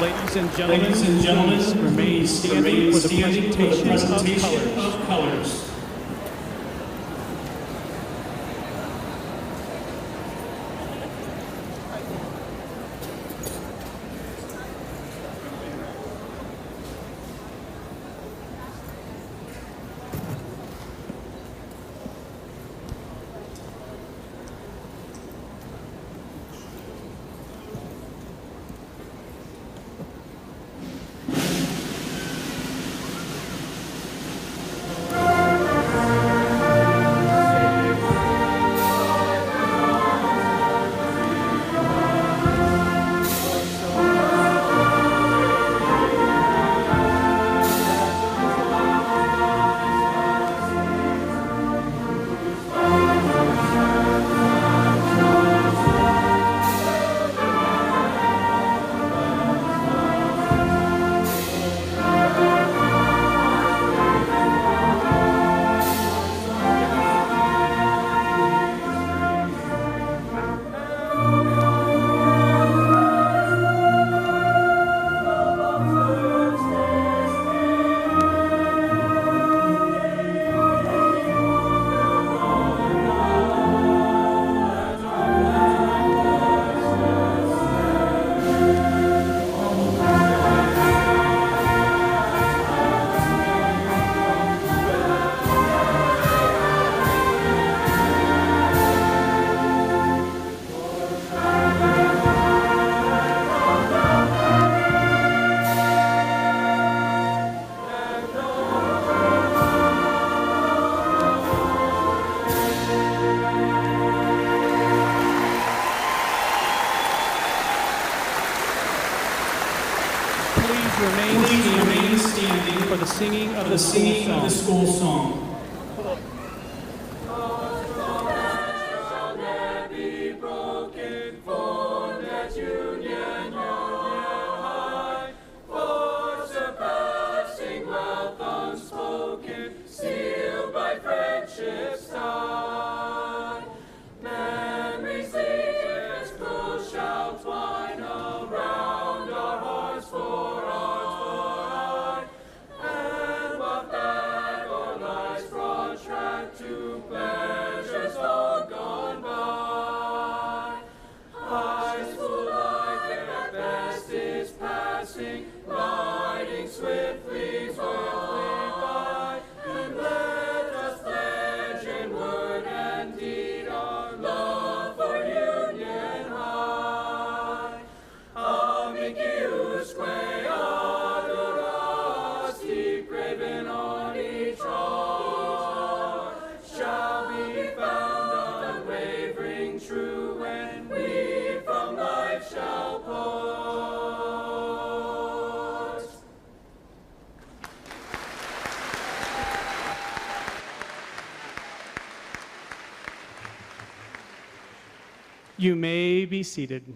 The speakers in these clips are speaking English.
Ladies and gentlemen, please remain standing for the presentation of colors. Remain standing for the singing of the school song. You may be seated.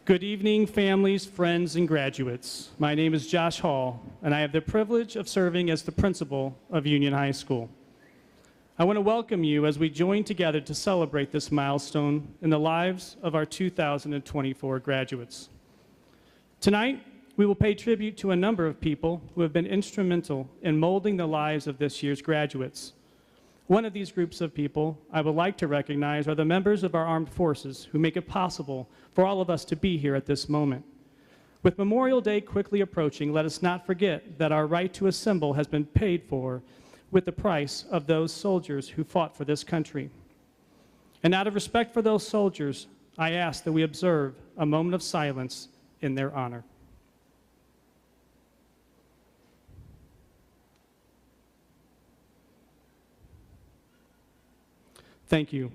Good evening, families, friends, and graduates. My name is Josh Hall, and I have the privilege of serving as the principal of Union High School. I want to welcome you as we join together to celebrate this milestone in the lives of our 2024 graduates. Tonight, we will pay tribute to a number of people who have been instrumental in molding the lives of this year's graduates. One of these groups of people I would like to recognize are the members of our armed forces who make it possible for all of us to be here at this moment. With Memorial Day quickly approaching, let us not forget that our right to assemble has been paid for with the price of those soldiers who fought for this country. And out of respect for those soldiers, I ask that we observe a moment of silence in their honor. Thank you.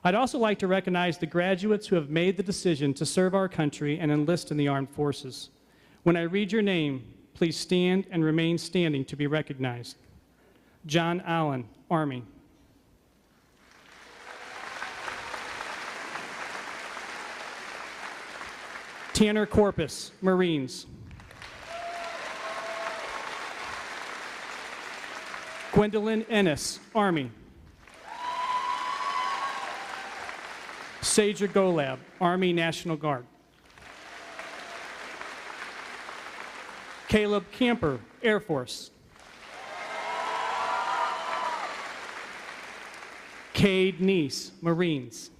I'd also like to recognize the graduates who have made the decision to serve our country and enlist in the armed forces. When I read your name, please stand and remain standing to be recognized. John Allen, Army. Tanner Corpus, Marines. Gwendolyn Ennis, Army. Sager Golab, Army National Guard. Caleb Camper, Air Force. Cade Neese, Marines.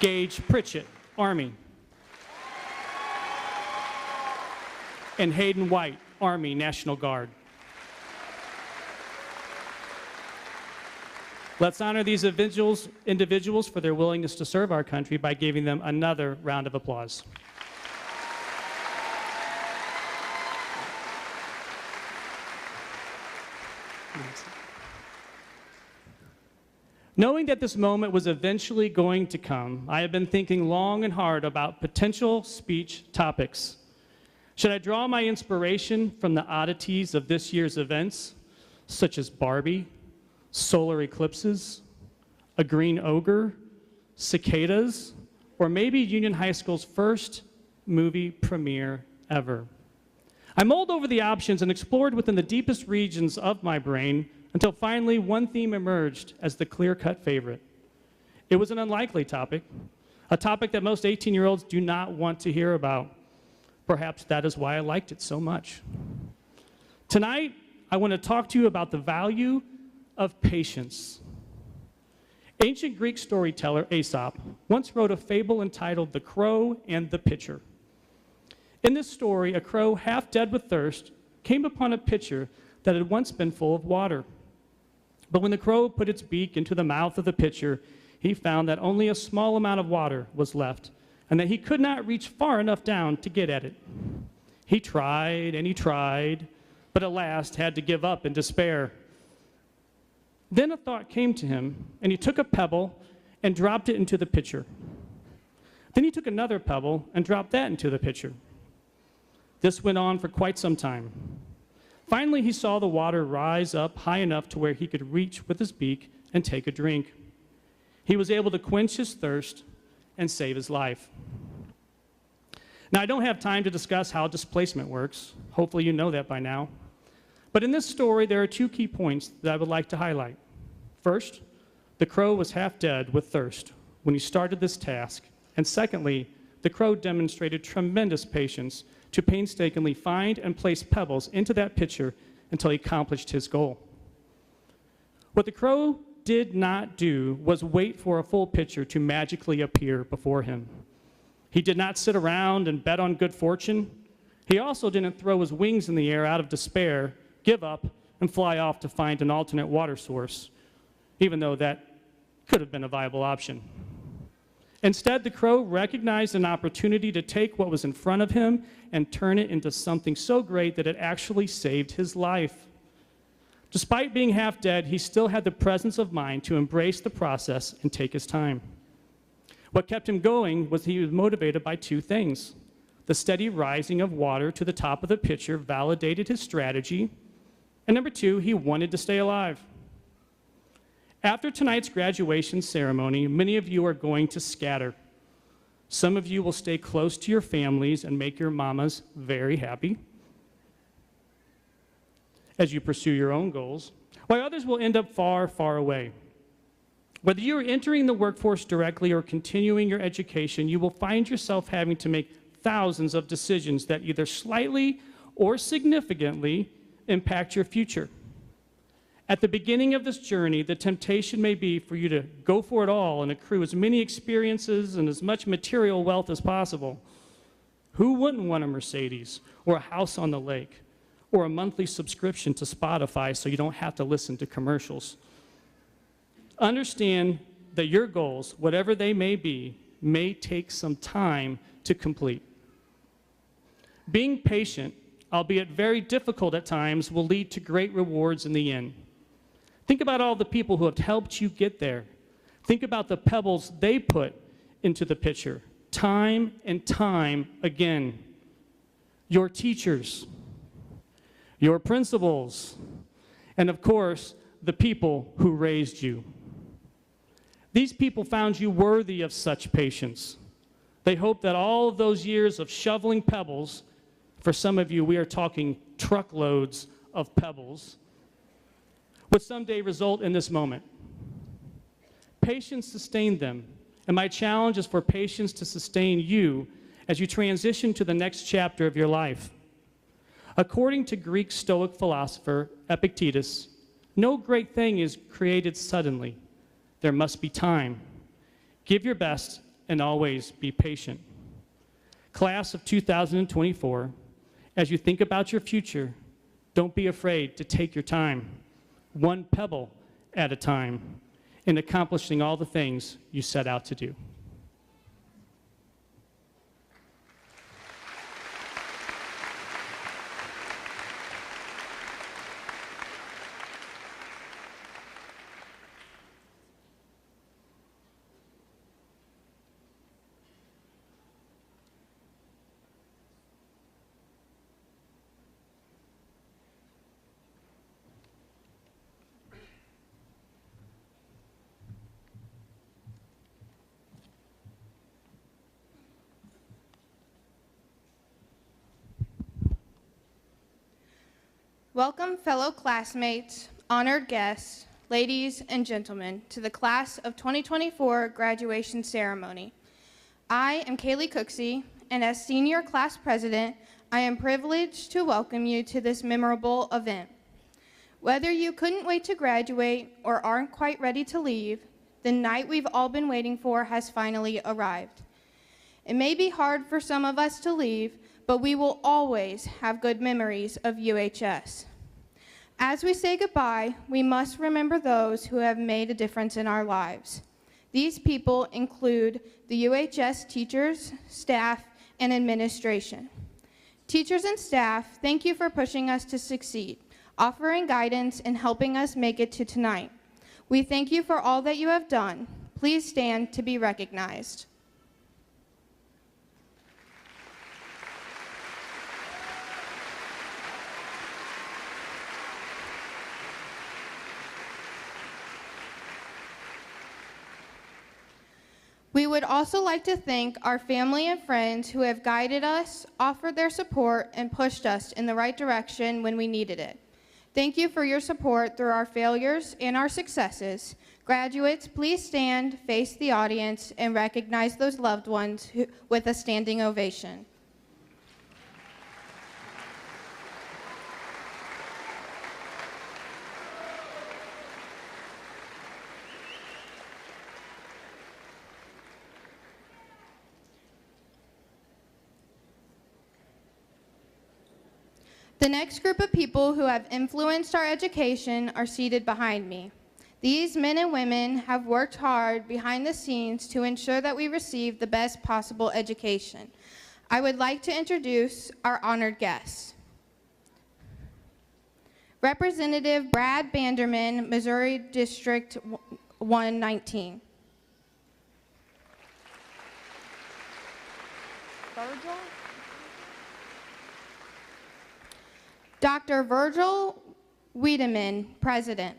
Gage Pritchett, Army. And Hayden White, Army National Guard. Let's honor these individuals for their willingness to serve our country by giving them another round of applause. Knowing that this moment was eventually going to come, I have been thinking long and hard about potential speech topics. Should I draw my inspiration from the oddities of this year's events, such as Barbie, solar eclipses, a green ogre, cicadas, or maybe Union High School's first movie premiere ever? I mulled over the options and explored within the deepest regions of my brain until finally one theme emerged as the clear-cut favorite. It was an unlikely topic, a topic that most 18-year-olds do not want to hear about. Perhaps that is why I liked it so much. Tonight, I want to talk to you about the value of patience. Ancient Greek storyteller Aesop once wrote a fable entitled The Crow and the Pitcher. In this story, a crow half dead with thirst came upon a pitcher that had once been full of water. But when the crow put its beak into the mouth of the pitcher, he found that only a small amount of water was left, and that he could not reach far enough down to get at it. He tried and he tried, but at last had to give up in despair. Then a thought came to him, and he took a pebble and dropped it into the pitcher. Then he took another pebble and dropped that into the pitcher. This went on for quite some time. Finally, he saw the water rise up high enough to where he could reach with his beak and take a drink. He was able to quench his thirst and save his life. Now, I don't have time to discuss how displacement works. Hopefully you know that by now. But in this story, there are two key points that I would like to highlight. First, the crow was half dead with thirst when he started this task. And secondly, the crow demonstrated tremendous patience to painstakingly find and place pebbles into that pitcher until he accomplished his goal. What the crow did not do was wait for a full pitcher to magically appear before him. He did not sit around and bet on good fortune. He also didn't throw his wings in the air out of despair, give up, and fly off to find an alternate water source, even though that could have been a viable option. Instead, the crow recognized an opportunity to take what was in front of him and turn it into something so great that it actually saved his life. Despite being half dead, he still had the presence of mind to embrace the process and take his time. What kept him going was he was motivated by two things. The steady rising of water to the top of the pitcher validated his strategy, and number two, he wanted to stay alive. After tonight's graduation ceremony, many of you are going to scatter. Some of you will stay close to your families and make your mamas very happy as you pursue your own goals, while others will end up far, far away. Whether you are entering the workforce directly or continuing your education, you will find yourself having to make thousands of decisions that either slightly or significantly impact your future. At the beginning of this journey, the temptation may be for you to go for it all and accrue as many experiences and as much material wealth as possible. Who wouldn't want a Mercedes or a house on the lake or a monthly subscription to Spotify so you don't have to listen to commercials? Understand that your goals, whatever they may be, may take some time to complete. Being patient, albeit very difficult at times, will lead to great rewards in the end. Think about all the people who have helped you get there. Think about the pebbles they put into the pitcher, time and time again. Your teachers, your principals, and of course, the people who raised you. These people found you worthy of such patience. They hoped that all of those years of shoveling pebbles For some of you, we are talking truckloads of pebbles, would someday result in this moment. Patience sustained them, and my challenge is for patience to sustain you as you transition to the next chapter of your life. According to Greek Stoic philosopher Epictetus, no great thing is created suddenly. There must be time. Give your best and always be patient. Class of 2024, as you think about your future, don't be afraid to take your time, one pebble at a time, in accomplishing all the things you set out to do. Welcome, fellow classmates, honored guests, ladies and gentlemen, to the Class of 2024 graduation ceremony. I am Kaylee Cooksey, and as Senior Class President, I am privileged to welcome you to this memorable event. Whether you couldn't wait to graduate or aren't quite ready to leave, the night we've all been waiting for has finally arrived. It may be hard for some of us to leave, but we will always have good memories of UHS. As we say goodbye, we must remember those who have made a difference in our lives. These people include the UHS teachers, staff, and administration. Teachers and staff, thank you for pushing us to succeed, offering guidance, and helping us make it to tonight. We thank you for all that you have done. Please stand to be recognized. We would also like to thank our family and friends who have guided us, offered their support, and pushed us in the right direction when we needed it. Thank you for your support through our failures and our successes. Graduates, please stand, face the audience, and recognize those loved ones with a standing ovation. The next group of people who have influenced our education are seated behind me. These men and women have worked hard behind the scenes to ensure that we receive the best possible education. I would like to introduce our honored guests. Representative Brad Banderman, Missouri District 119. Virgil? Dr. Virgil Wiedemann, President.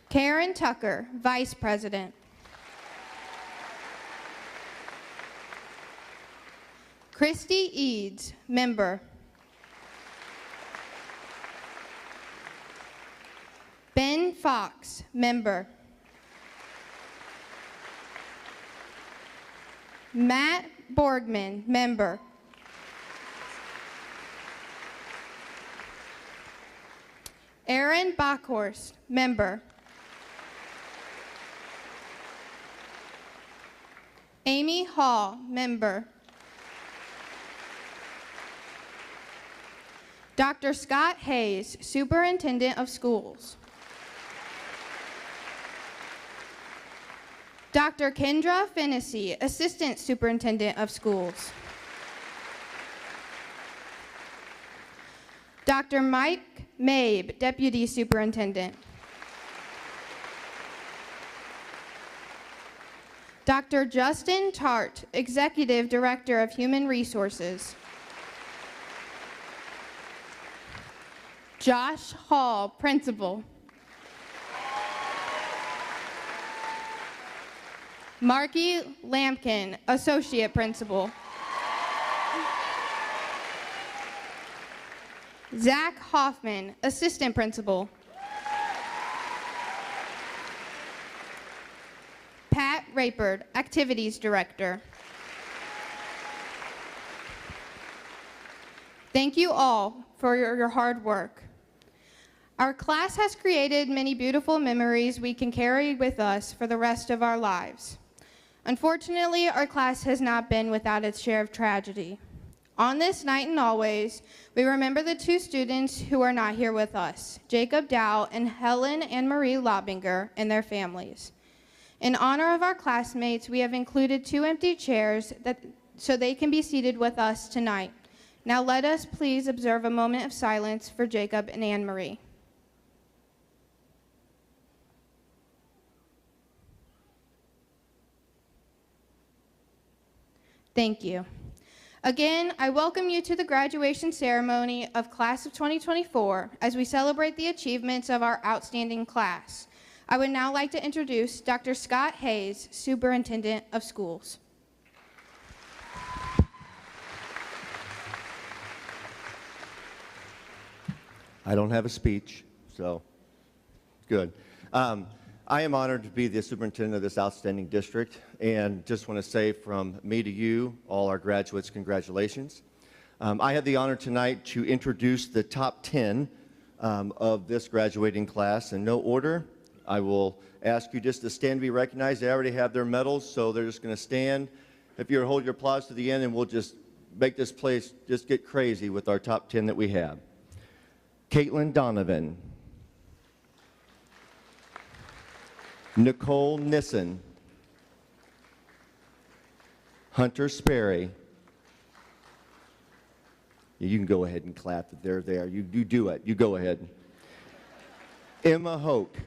Karen Tucker, Vice President. Christy Eads, Member. Ben Fox, Member. Matt Borgman, Member. Aaron Bockhorst, Member. Amy Hall, Member. Dr. Scott Hayes, Superintendent of Schools. Dr. Kendra Fennessy, Assistant Superintendent of Schools. Dr. Mike Mabe, Deputy Superintendent. Dr. Justin Tart, Executive Director of Human Resources. Josh Hall, Principal. Marky Lampkin, Associate Principal. Zach Hoffman, Assistant Principal. Pat Rayford, Activities Director. Thank you all for your hard work. Our class has created many beautiful memories we can carry with us for the rest of our lives. Unfortunately, our class has not been without its share of tragedy. On this night and always, we remember the two students who are not here with us, Jacob Dow and Helen Ann Marie Lobinger, and their families. In honor of our classmates, we have included 2 empty chairs so they can be seated with us tonight. Now let us please observe a moment of silence for Jacob and Anne Marie. Thank you. Again, I welcome you to the graduation ceremony of Class of 2024 as we celebrate the achievements of our outstanding class. I would now like to introduce Dr. Scott Hayes, Superintendent of Schools. I don't have a speech, so good. I am honored to be the superintendent of this outstanding district, and just want to say from me to you, all our graduates, congratulations. I had the honor tonight to introduce the top 10 of this graduating class in no order. I will ask you just to stand to be recognized. They already have their medals, so they're just going to stand. If you hold your applause to the end, and we'll just make this place just get crazy with our top 10 that we have. Caitlin Donovan. Nicole Nissen. Hunter Sperry. You can go ahead and clap if they're there. You do it. You go ahead. Emma Hoke.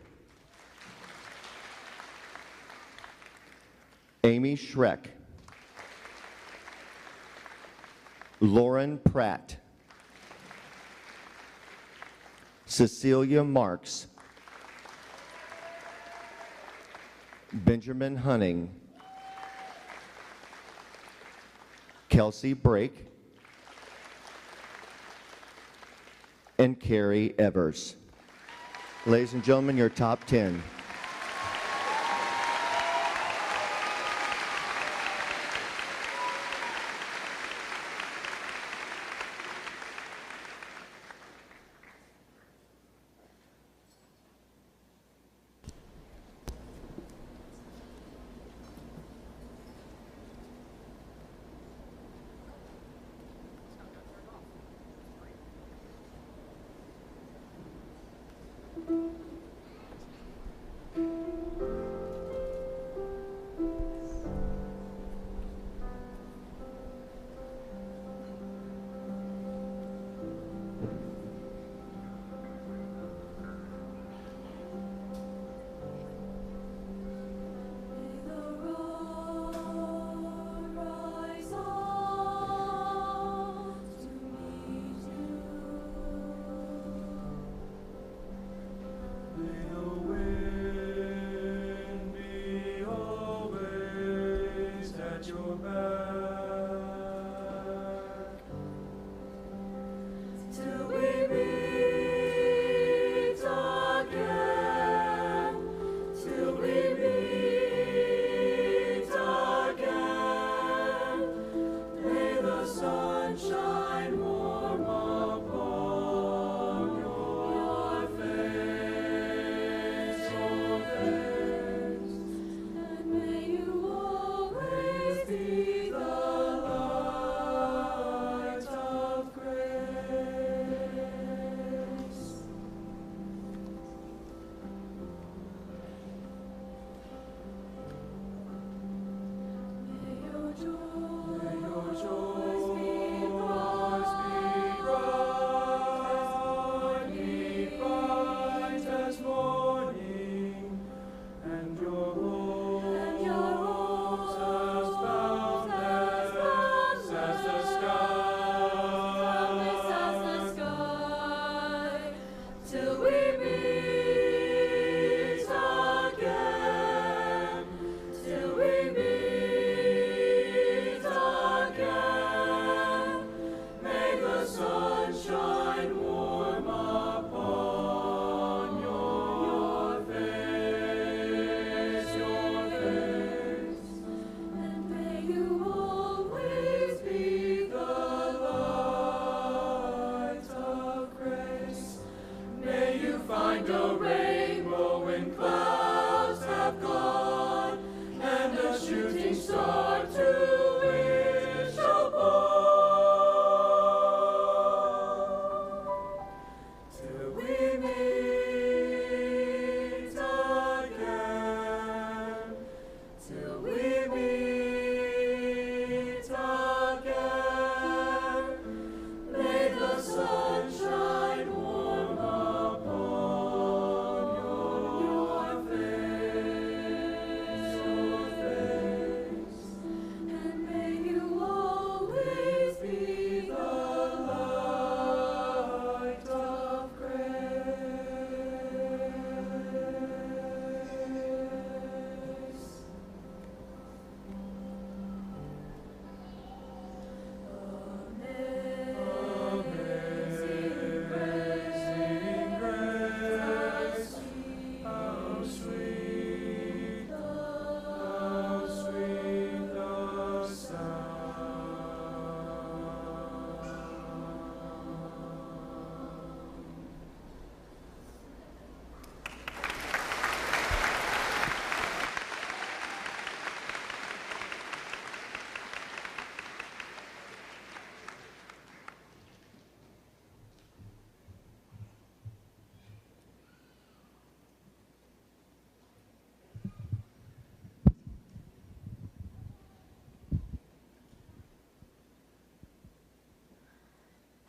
Amy Schreck. Lauren Pratt. Cecilia Marx. Benjamin Hunting. Kelsey Break. And Carrie Evers. Ladies and gentlemen, your top 10.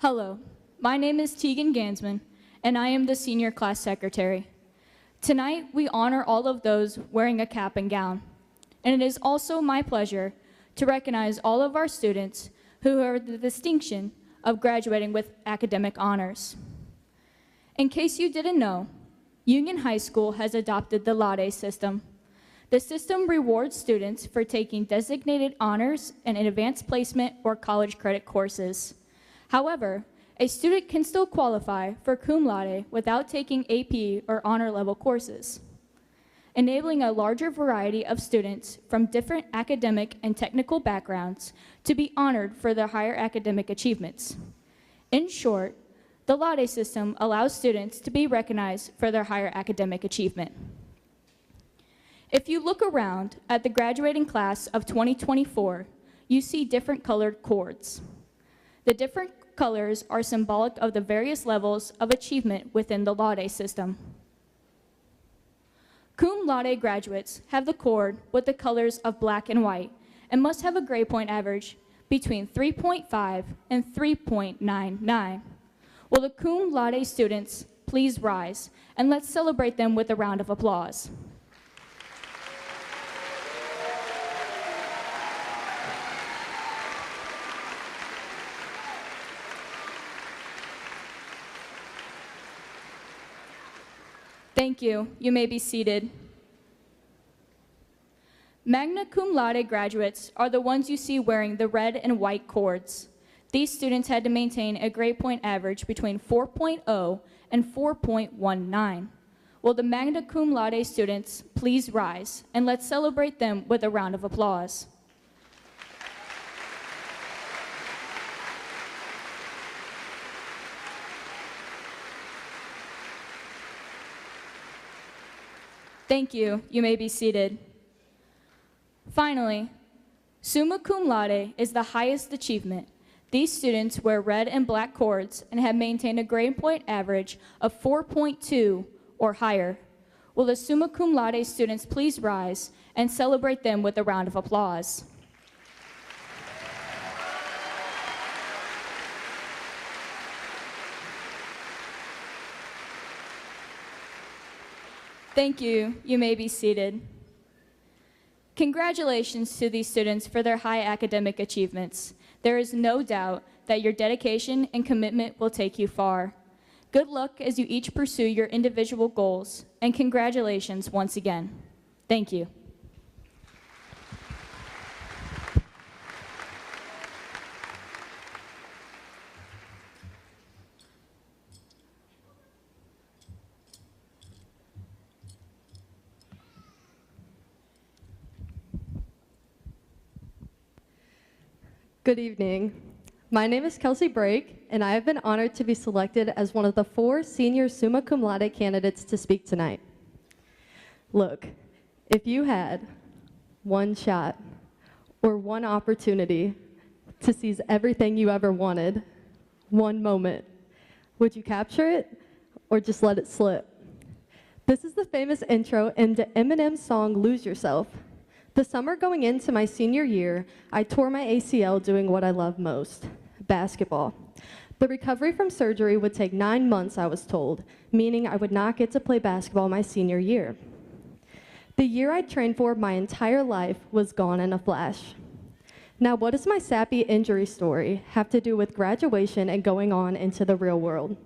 Hello, my name is Tegan Gansman, and I am the senior class secretary. Tonight, we honor all of those wearing a cap and gown, and it is also my pleasure to recognize all of our students who have the distinction of graduating with academic honors. In case you didn't know, Union High School has adopted the Laude system. The system rewards students for taking designated honors and advanced placement or college credit courses. However, a student can still qualify for cum laude without taking AP or honor level courses, enabling a larger variety of students from different academic and technical backgrounds to be honored for their higher academic achievements. In short, the Laude system allows students to be recognized for their higher academic achievement. If you look around at the graduating class of 2024, you see different colored cords. The different colors are symbolic of the various levels of achievement within the Laude system. Cum laude graduates have the cord with the colors of black and white and must have a grade point average between 3.5 and 3.99. Will the cum laude students please rise, and let's celebrate them with a round of applause. Thank you. You may be seated. Magna cum laude graduates are the ones you see wearing the red and white cords. These students had to maintain a grade point average between 4.0 and 4.19. Will the magna cum laude students please rise, and let's celebrate them with a round of applause. Thank you. You may be seated. Finally, summa cum laude is the highest achievement. These students wear red and black cords and have maintained a grade point average of 4.2 or higher. Will the summa cum laude students please rise and celebrate them with a round of applause? Thank you. You may be seated. Congratulations to these students for their high academic achievements. There is no doubt that your dedication and commitment will take you far. Good luck as you each pursue your individual goals, and congratulations once again. Thank you. Good evening. My name is Kelsey Break, and I have been honored to be selected as one of the 4 senior summa cum laude candidates to speak tonight. Look, if you had one shot or one opportunity to seize everything you ever wanted, one moment, would you capture it or just let it slip? This is the famous intro into Eminem's song, Lose Yourself. The summer going into my senior year, I tore my ACL doing what I love most, basketball. The recovery from surgery would take 9 months, I was told, meaning I would not get to play basketball my senior year. The year I trained for my entire life was gone in a flash. Now, what does my sappy injury story have to do with graduation and going on into the real world?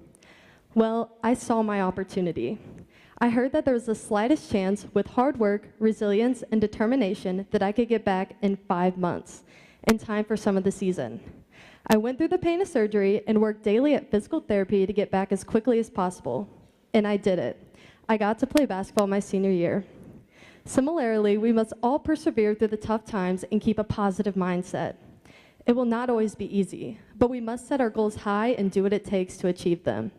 Well, I saw my opportunity. I heard that there was the slightest chance with hard work, resilience, and determination that I could get back in 5 months, in time for some of the season. I went through the pain of surgery and worked daily at physical therapy to get back as quickly as possible. And I did it. I got to play basketball my senior year. Similarly, we must all persevere through the tough times and keep a positive mindset. It will not always be easy, but we must set our goals high and do what it takes to achieve them.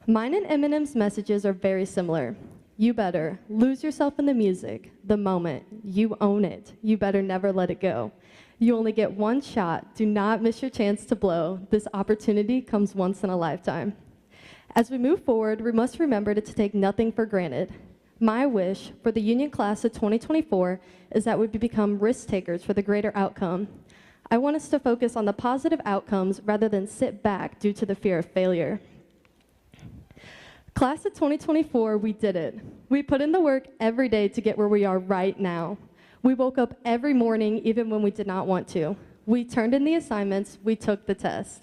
Mine and Eminem's messages are very similar. You better lose yourself in the music, the moment. You own it. You better never let it go. You only get one shot. Do not miss your chance to blow. This opportunity comes once in a lifetime. As we move forward, we must remember to take nothing for granted. My wish for the Union Class of 2024 is that we become risk takers for the greater outcome. I want us to focus on the positive outcomes rather than sit back due to the fear of failure. Class of 2024, we did it. We put in the work every day to get where we are right now. We woke up every morning even when we did not want to. We turned in the assignments, we took the test.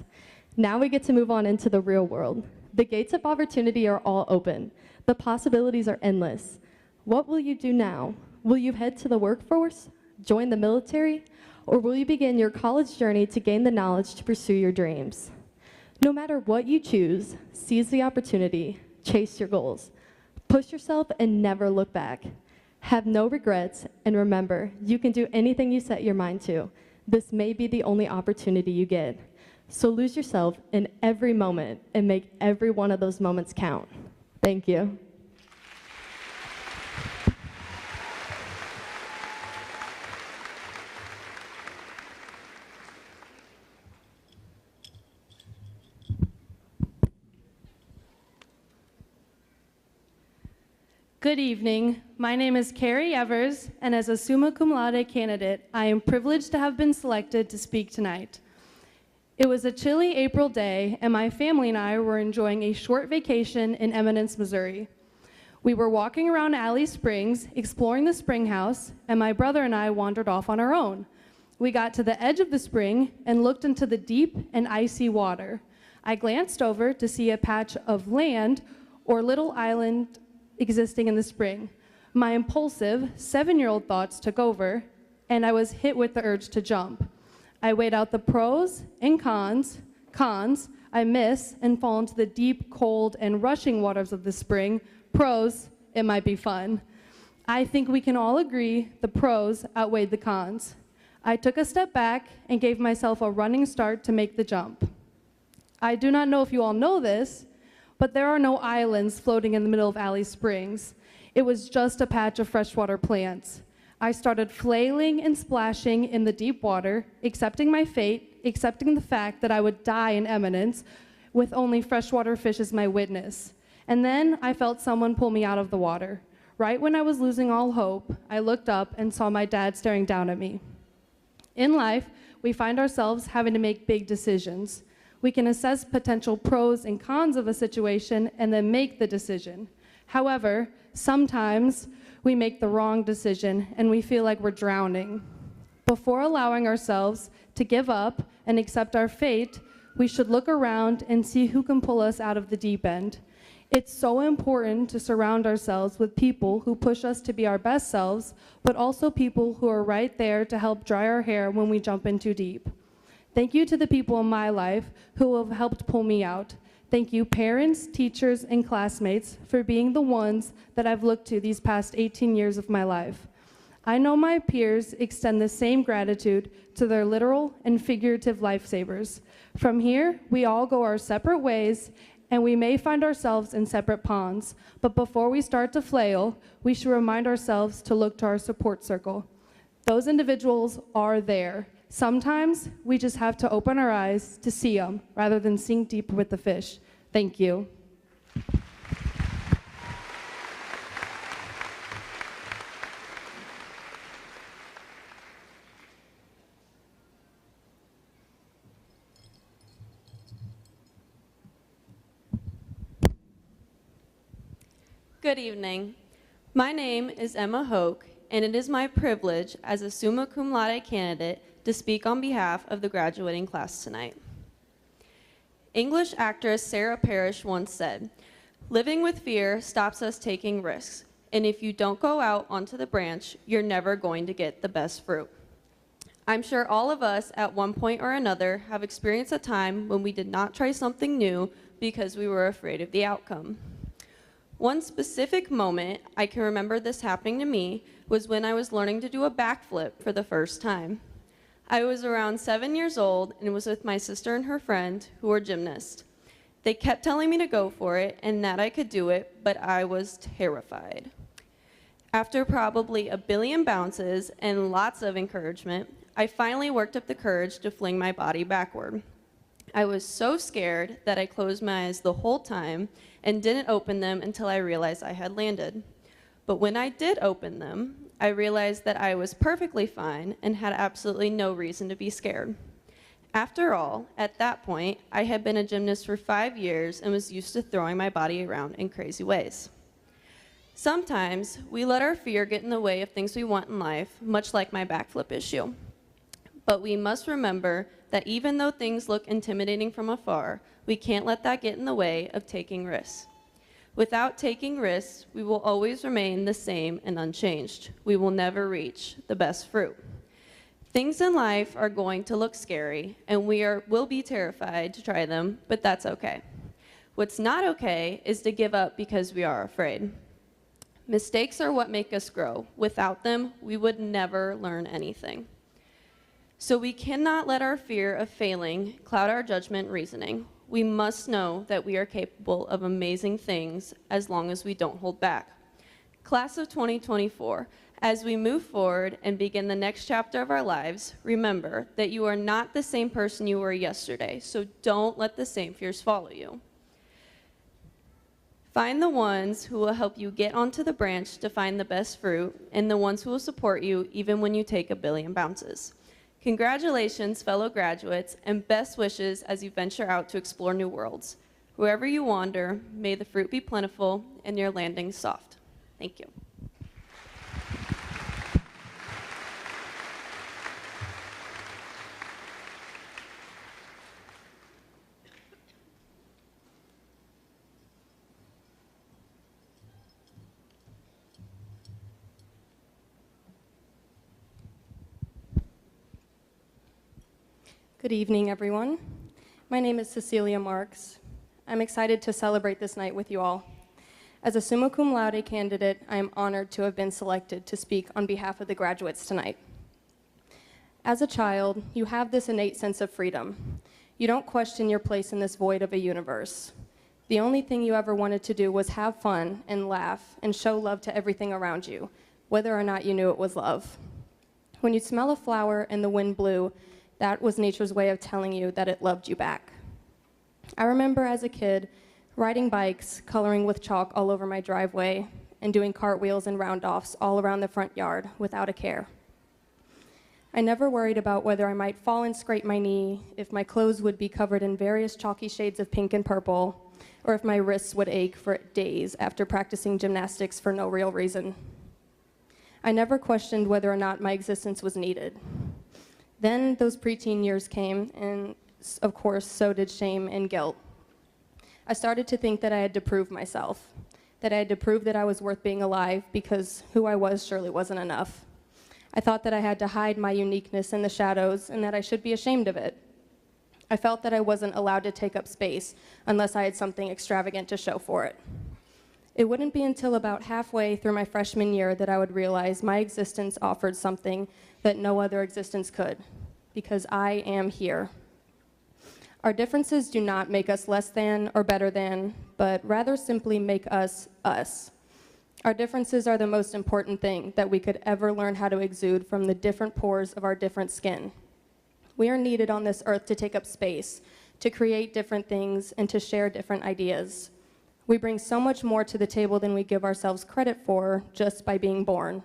Now we get to move on into the real world. The gates of opportunity are all open. The possibilities are endless. What will you do now? Will you head to the workforce, join the military, or will you begin your college journey to gain the knowledge to pursue your dreams? No matter what you choose, seize the opportunity, chase your goals. Push yourself and never look back. Have no regrets, and remember, you can do anything you set your mind to. This may be the only opportunity you get. So lose yourself in every moment and make every one of those moments count. Thank you. Good evening. My name is Carrie Evers, and as a summa cum laude candidate, I am privileged to have been selected to speak tonight. It was a chilly April day, and my family and I were enjoying a short vacation in Eminence, Missouri. We were walking around Alley Springs, exploring the spring house, and my brother and I wandered off on our own. We got to the edge of the spring and looked into the deep and icy water. I glanced over to see a patch of land or little island existing in the spring. My impulsive 7-year-old thoughts took over, and I was hit with the urge to jump. I weighed out the pros and cons. Cons, I miss and fall into the deep, cold, and rushing waters of the spring. Pros, it might be fun. I think we can all agree the pros outweighed the cons. I took a step back and gave myself a running start to make the jump. I do not know if you all know this, but there are no islands floating in the middle of Alley Springs. It was just a patch of freshwater plants. I started flailing and splashing in the deep water, accepting my fate, accepting the fact that I would die in Eminence with only freshwater fish as my witness. And then I felt someone pull me out of the water. Right when I was losing all hope, I looked up and saw my dad staring down at me. In life, we find ourselves having to make big decisions. We can assess potential pros and cons of a situation and then make the decision. However, sometimes we make the wrong decision and we feel like we're drowning. Before allowing ourselves to give up and accept our fate, we should look around and see who can pull us out of the deep end. It's so important to surround ourselves with people who push us to be our best selves, but also people who are right there to help dry our hair when we jump in too deep. Thank you to the people in my life who have helped pull me out. Thank you, parents, teachers, and classmates, for being the ones that I've looked to these past 18 years of my life. I know my peers extend the same gratitude to their literal and figurative lifesavers. From here, we all go our separate ways, and we may find ourselves in separate ponds. But before we start to flail, we should remind ourselves to look to our support circle. Those individuals are there. Sometimes we just have to open our eyes to see them rather than sink deeper with the fish. Thank you. Good evening. My name is Emma Hoke, and it is my privilege as a summa cum laude candidate to speak on behalf of the graduating class tonight. English actress Sarah Parrish once said, "Living with fear stops us taking risks, and if you don't go out onto the branch, you're never going to get the best fruit." I'm sure all of us at one point or another have experienced a time when we did not try something new because we were afraid of the outcome. One specific moment I can remember this happening to me was when I was learning to do a backflip for the first time. I was around 7 years old and was with my sister and her friend who were gymnasts. They kept telling me to go for it and that I could do it, but I was terrified. After probably a billion bounces and lots of encouragement, I finally worked up the courage to fling my body backward. I was so scared that I closed my eyes the whole time and didn't open them until I realized I had landed. But when I did open them, I realized that I was perfectly fine and had absolutely no reason to be scared. After all, at that point, I had been a gymnast for 5 years and was used to throwing my body around in crazy ways. Sometimes we let our fear get in the way of things we want in life, much like my backflip issue. But we must remember that even though things look intimidating from afar, we can't let that get in the way of taking risks. Without taking risks, we will always remain the same and unchanged. We will never reach the best fruit. Things in life are going to look scary, and will be terrified to try them, but that's okay. What's not okay is to give up because we are afraid. Mistakes are what make us grow. Without them, we would never learn anything. So we cannot let our fear of failing cloud our judgment and reasoning. We must know that we are capable of amazing things as long as we don't hold back. Class of 2024, as we move forward and begin the next chapter of our lives, remember that you are not the same person you were yesterday, so don't let the same fears follow you. Find the ones who will help you get onto the branch to find the best fruit, and the ones who will support you even when you take a billion bounces. Congratulations, fellow graduates, and best wishes as you venture out to explore new worlds. Wherever you wander, may the fruit be plentiful and your landing soft. Thank you. Good evening, everyone. My name is Cecilia Marx. I'm excited to celebrate this night with you all. As a summa cum laude candidate, I am honored to have been selected to speak on behalf of the graduates tonight. As a child, you have this innate sense of freedom. You don't question your place in this void of a universe. The only thing you ever wanted to do was have fun and laugh and show love to everything around you, whether or not you knew it was love. When you smell a flower and the wind blew, that was nature's way of telling you that it loved you back. I remember as a kid riding bikes, coloring with chalk all over my driveway, and doing cartwheels and round-offs all around the front yard without a care. I never worried about whether I might fall and scrape my knee, if my clothes would be covered in various chalky shades of pink and purple, or if my wrists would ache for days after practicing gymnastics for no real reason. I never questioned whether or not my existence was needed. Then those preteen years came, and of course, so did shame and guilt. I started to think that I had to prove myself, that I had to prove that I was worth being alive because who I was surely wasn't enough. I thought that I had to hide my uniqueness in the shadows and that I should be ashamed of it. I felt that I wasn't allowed to take up space unless I had something extravagant to show for it. It wouldn't be until about halfway through my freshman year that I would realize my existence offered something that no other existence could, because I am here. Our differences do not make us less than or better than, but rather simply make us us. Our differences are the most important thing that we could ever learn how to exude from the different pores of our different skin. We are needed on this earth to take up space, to create different things, and to share different ideas. We bring so much more to the table than we give ourselves credit for just by being born.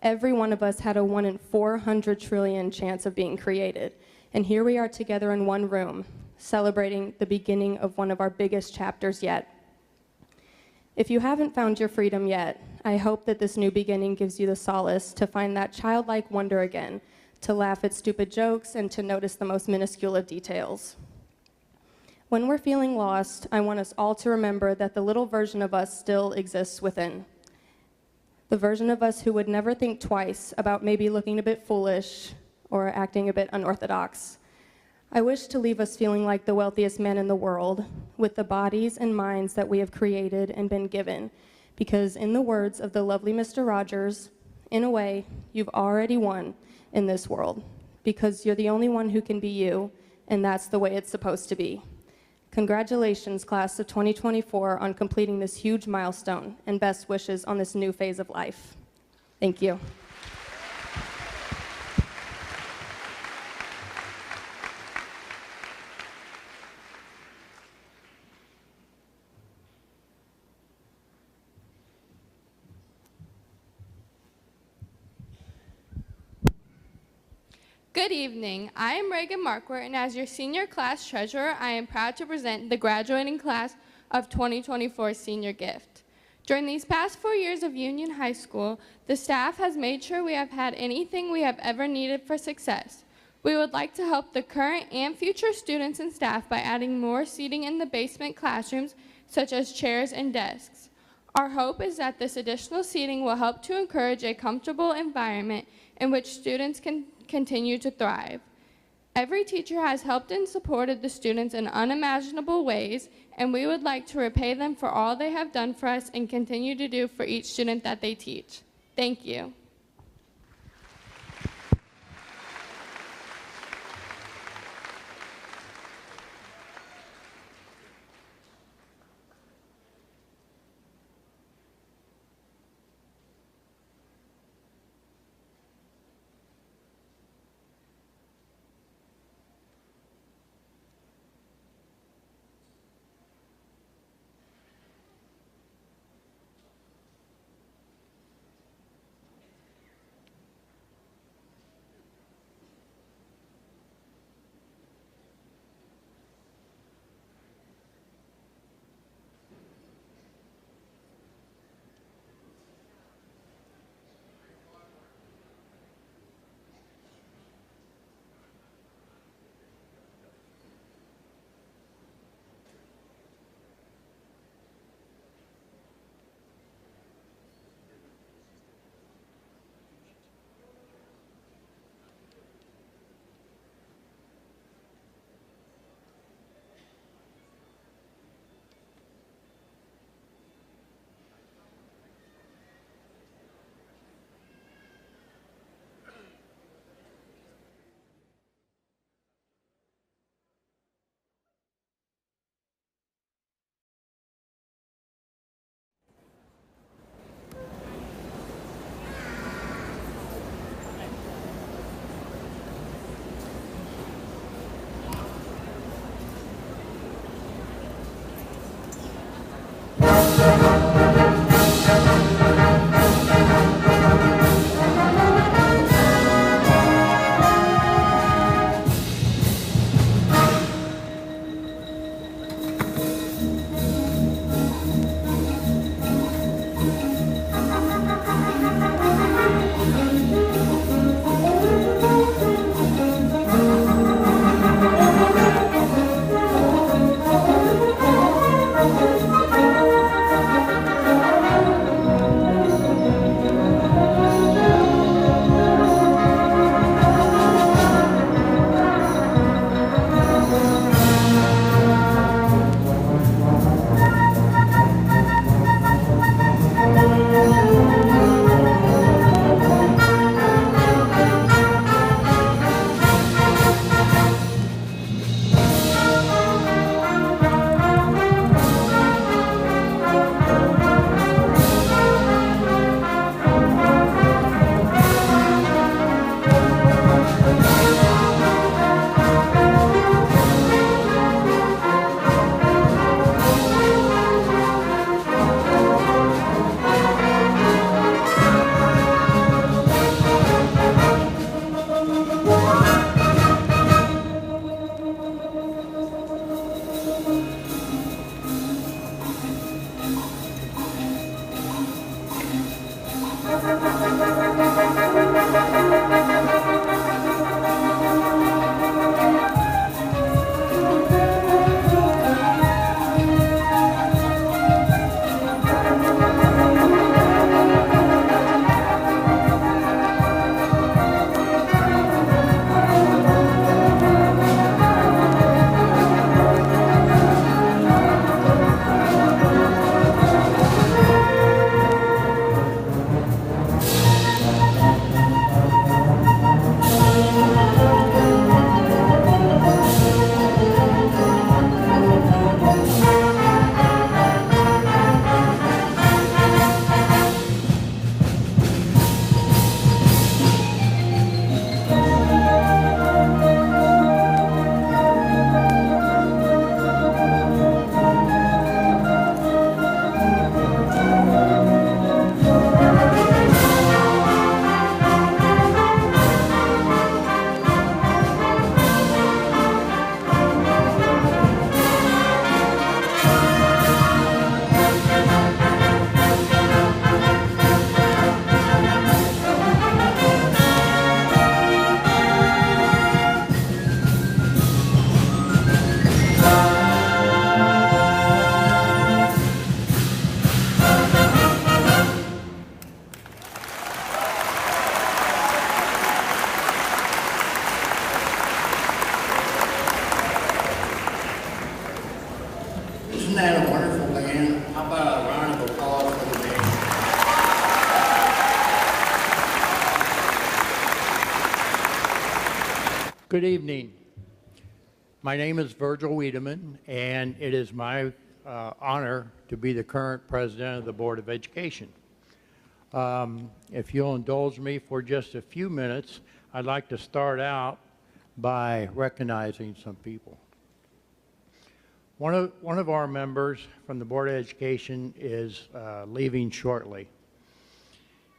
Every one of us had a 1 in 400 trillion chance of being created. And here we are together in one room, celebrating the beginning of one of our biggest chapters yet. If you haven't found your freedom yet, I hope that this new beginning gives you the solace to find that childlike wonder again, to laugh at stupid jokes and to notice the most minuscule of details. When we're feeling lost, I want us all to remember that the little version of us still exists within. The version of us who would never think twice about maybe looking a bit foolish or acting a bit unorthodox. I wish to leave us feeling like the wealthiest men in the world, with the bodies and minds that we have created and been given, because in the words of the lovely Mr. Rogers, in a way, you've already won in this world, because you're the only one who can be you, and that's the way it's supposed to be. Congratulations, class of 2024, on completing this huge milestone, and best wishes on this new phase of life. Thank you. Good evening. I am Reagan Marquardt, and as your senior class treasurer, I am proud to present the graduating class of 2024 senior gift. During these past 4 years of Union High School, the staff has made sure we have had anything we have ever needed for success. We would like to help the current and future students and staff by adding more seating in the basement classrooms, such as chairs and desks. Our hope is that this additional seating will help to encourage a comfortable environment in which students can continue to thrive. Every teacher has helped and supported the students in unimaginable ways, and we would like to repay them for all they have done for us and continue to do for each student that they teach. Thank you. Good evening. My name is Virgil Wiedemann, and it is my honor to be the current president of the Board of Education. If you'll indulge me for just a few minutes, I'd like to start out by recognizing some people. One of our members from the Board of Education is leaving shortly.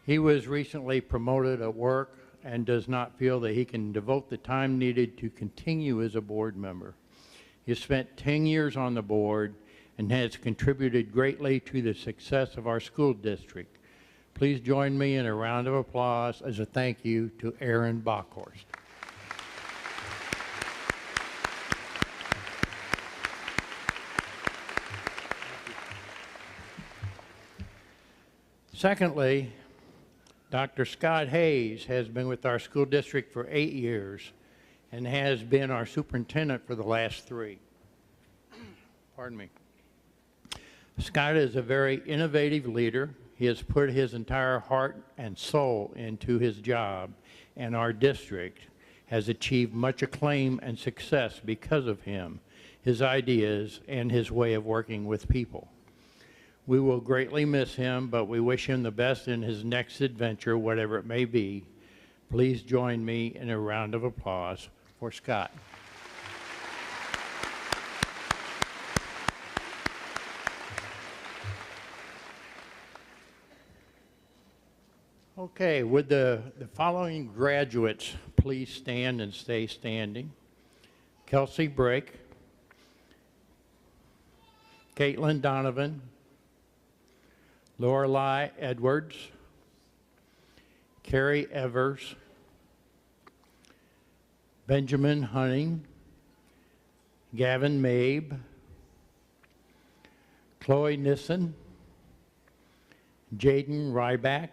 He was recently promoted at work and does not feel that he can devote the time needed to continue as a board member. He has spent 10 years on the board and has contributed greatly to the success of our school district. Please join me in a round of applause as a thank you to Aaron Bockhorst. Secondly, Dr. Scott Hayes has been with our school district for 8 years and has been our superintendent for the last 3. Pardon me. Scott is a very innovative leader. He has put his entire heart and soul into his job, and our district has achieved much acclaim and success because of him, his ideas, and his way of working with people. We will greatly miss him, but we wish him the best in his next adventure, whatever it may be. Please join me in a round of applause for Scott. Okay, would the following graduates please stand and stay standing? Kelsey Break, Caitlin Donovan, Lorelei Edwards, Carrie Evers, Benjamin Hunting, Gavin Mabe, Chloe Nissen, Jaden Ryback,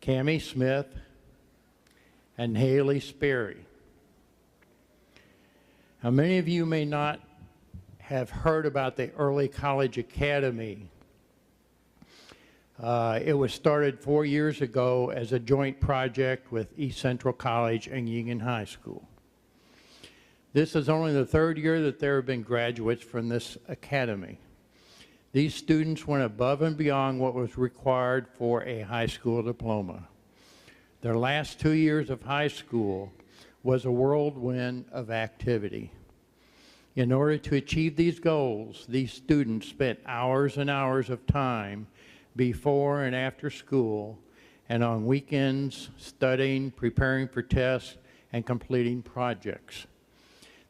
Cammie Smith, and Haley Sperry. Now, many of you may not have heard about the Early College Academy. It was started 4 years ago as a joint project with East Central College and Union High School. This is only the 3rd year that there have been graduates from this academy. These students went above and beyond what was required for a high school diploma. Their last 2 years of high school was a whirlwind of activity. In order to achieve these goals, these students spent hours and hours of time before and after school and on weekends studying, preparing for tests, and completing projects.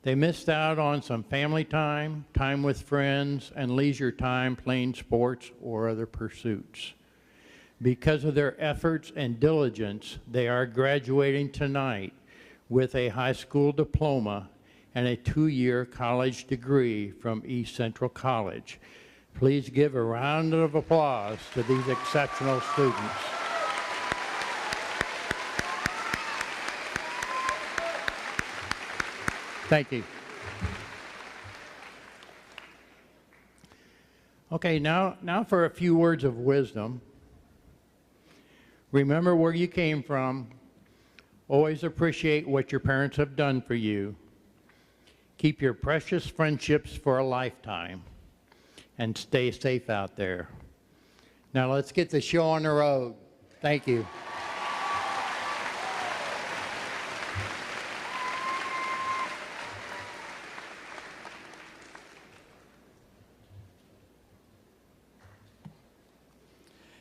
They missed out on some family time, time with friends, and leisure time playing sports or other pursuits. Because of their efforts and diligence, they are graduating tonight with a high school diploma and a 2-year college degree from East Central College. Please give a round of applause to these exceptional students. Thank you. Okay, now for a few words of wisdom. Remember where you came from. Always appreciate what your parents have done for you. Keep your precious friendships for a lifetime. And stay safe out there. Now let's get the show on the road. Thank you.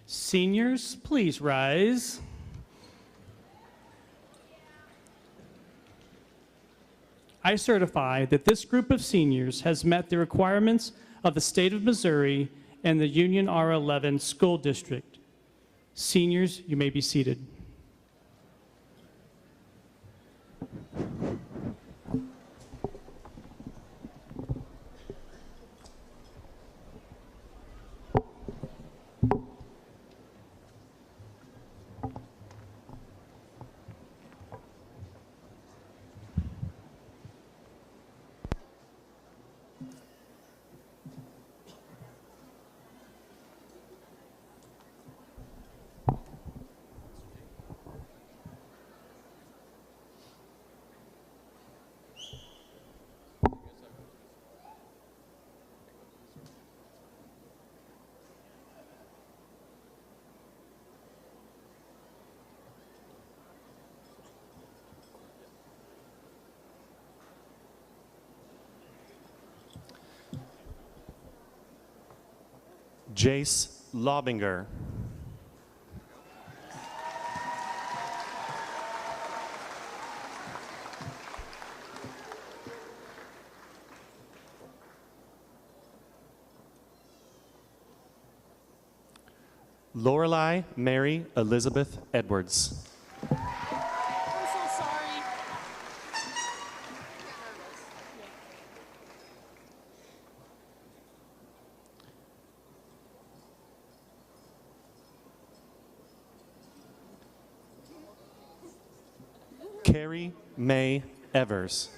Seniors, please rise. I certify that this group of seniors has met the requirements of the state of Missouri and the Union R11 School District. Seniors, you may be seated. Jace Lobinger. Lorelei Mary Elizabeth Edwards. I'm so sorry. Carrie May Evers.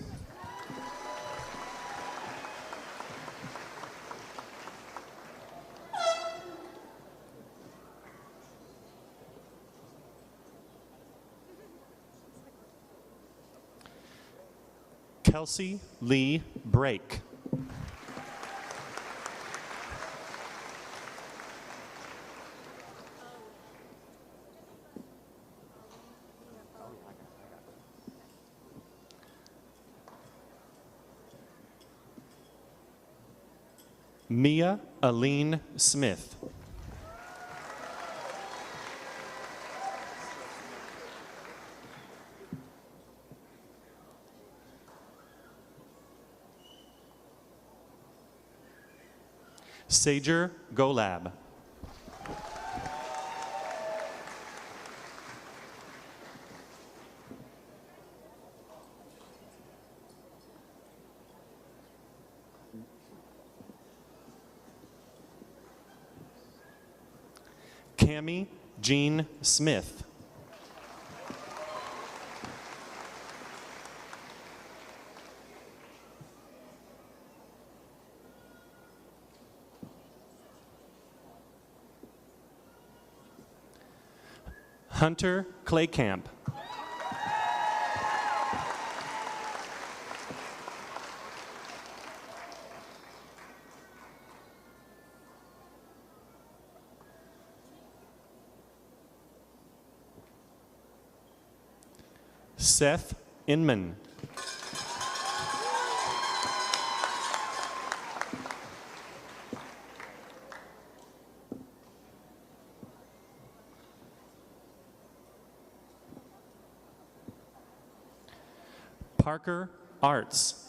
Kelsey Lee Break. Mia Aline Smith. Sager Golab. Cami Jean Smith. Hunter Claycamp. Seth Inman. Parker Arts.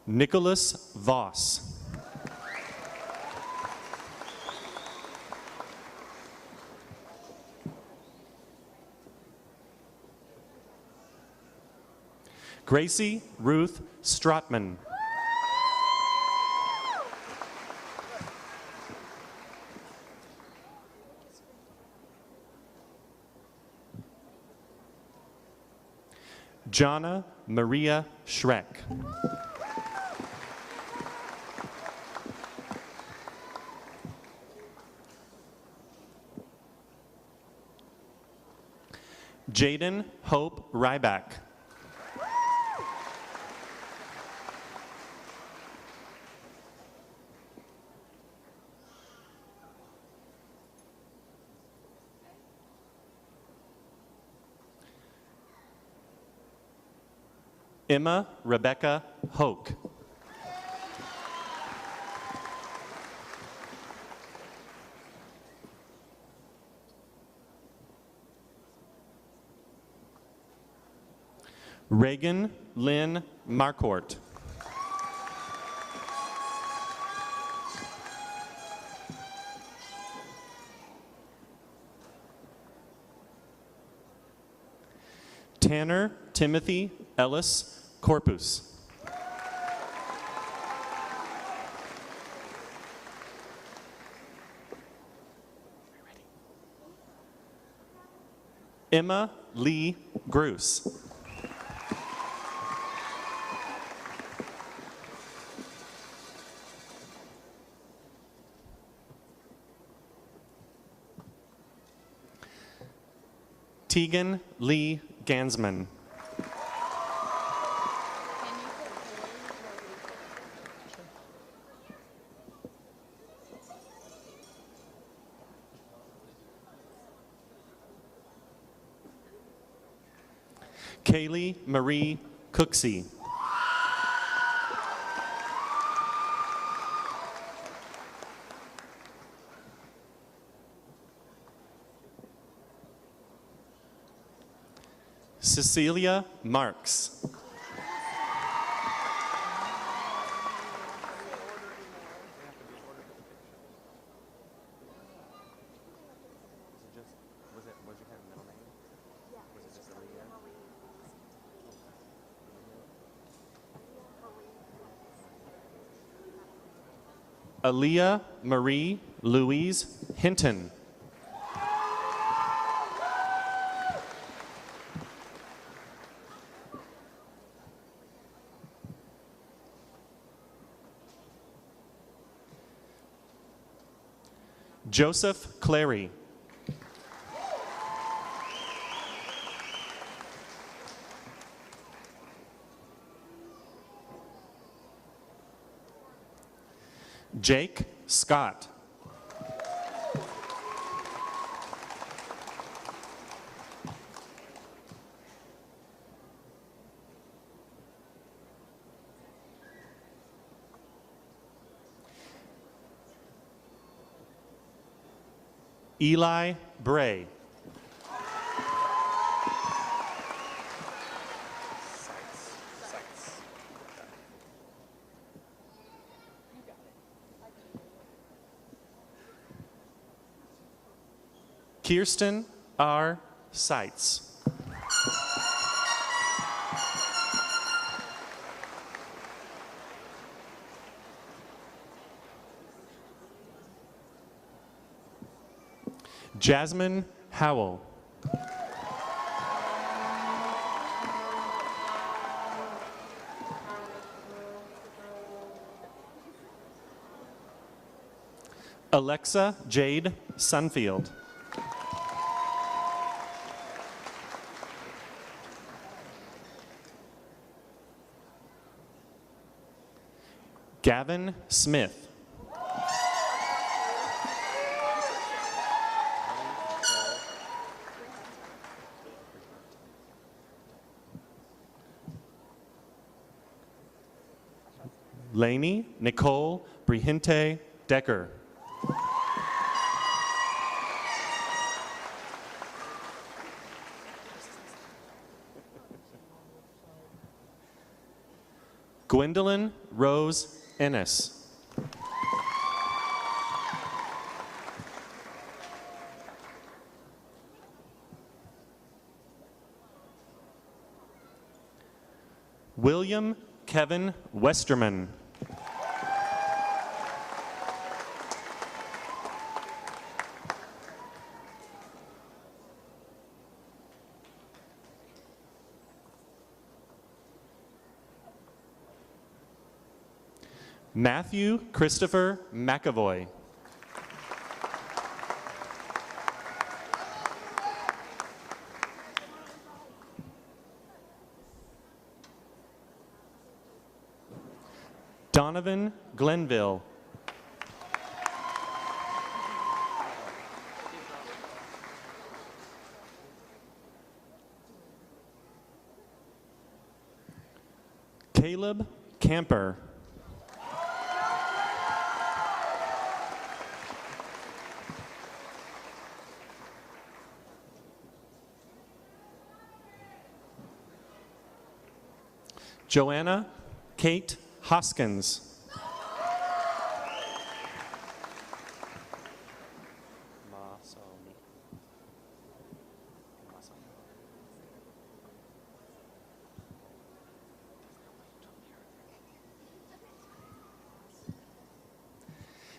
Nicholas Voss. Gracie Ruth Strotman. Jonna Maria Schreck. Jaden Hope Ryback. Emma Rebecca Hoke. Reagan Lynn Marquardt. Tanner Timothy Ellis Corpus. Emma Lee Gruce. Tegan Lee Gansman. Kaylee Marie Cooksey. Cecilia Marx. Aaliyah Marie Louise Hinton. Joseph Clary. Jake Scott. Eli Bray. Kirsten R. Seitz. Jasmine Howell. Alexa Jade Sunfield. Gavin Smith. Lainey Nicole Brihinte Decker. Gwendolyn Rose Ennis. William Kevin Westerman. Matthew Christopher McAvoy. Donovan Glenville. Caleb Camper. Joanna Kate Hoskins.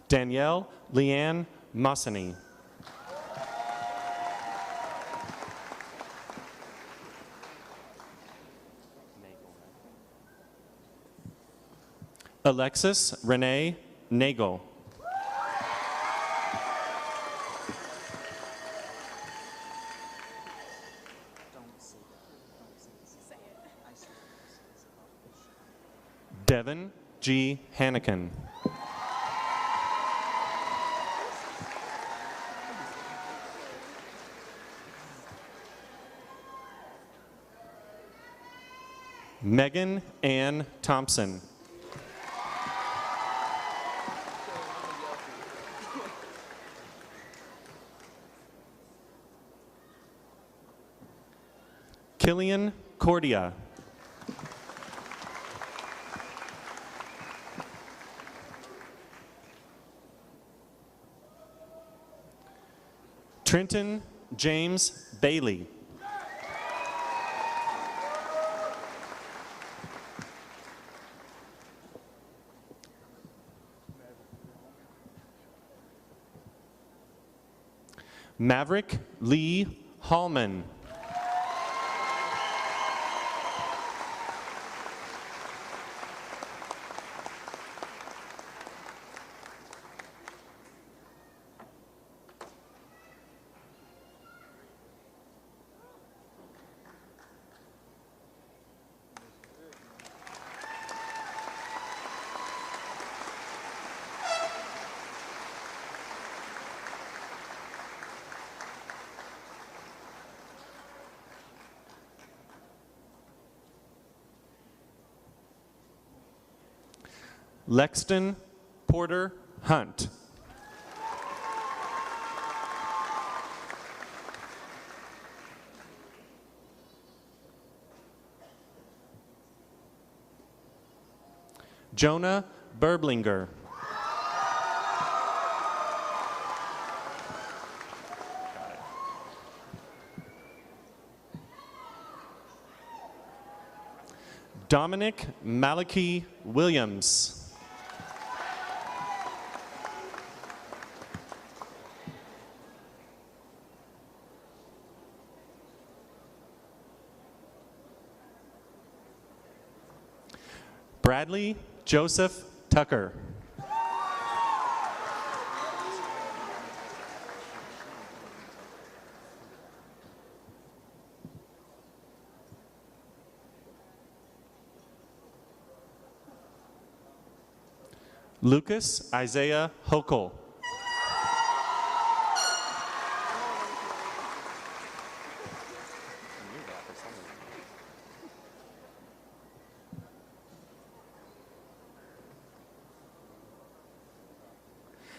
Danielle Leanne Mossany. Alexis Renee Nagel. Devin G. Hannikin. Megan Ann Thompson. Killian Cordia. Trenton James Bailey. Maverick Lee Hallman. Lexton Porter Hunt. Jonah Berblinger. Dominic Malachi Williams. Bradley Joseph Tucker. Lucas Isaiah Hokel.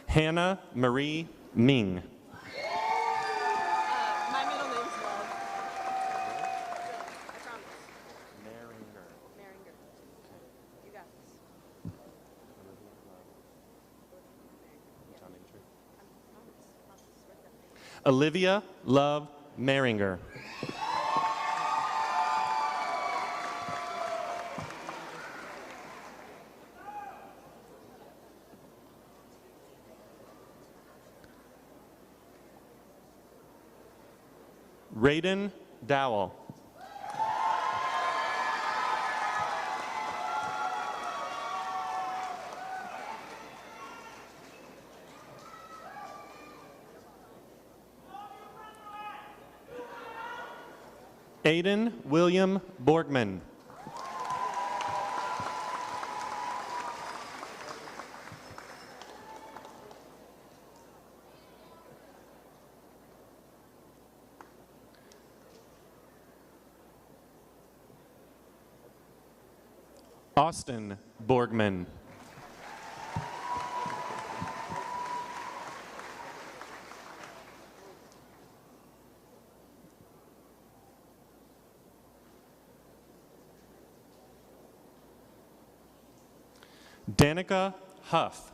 Hannah Marie Ming. My middle name's Love. I promise. Maringer. You got this. Olivia Love Maringer. Raiden Dowell. Aiden William Borgman. Austin Borgman. Danica Huff.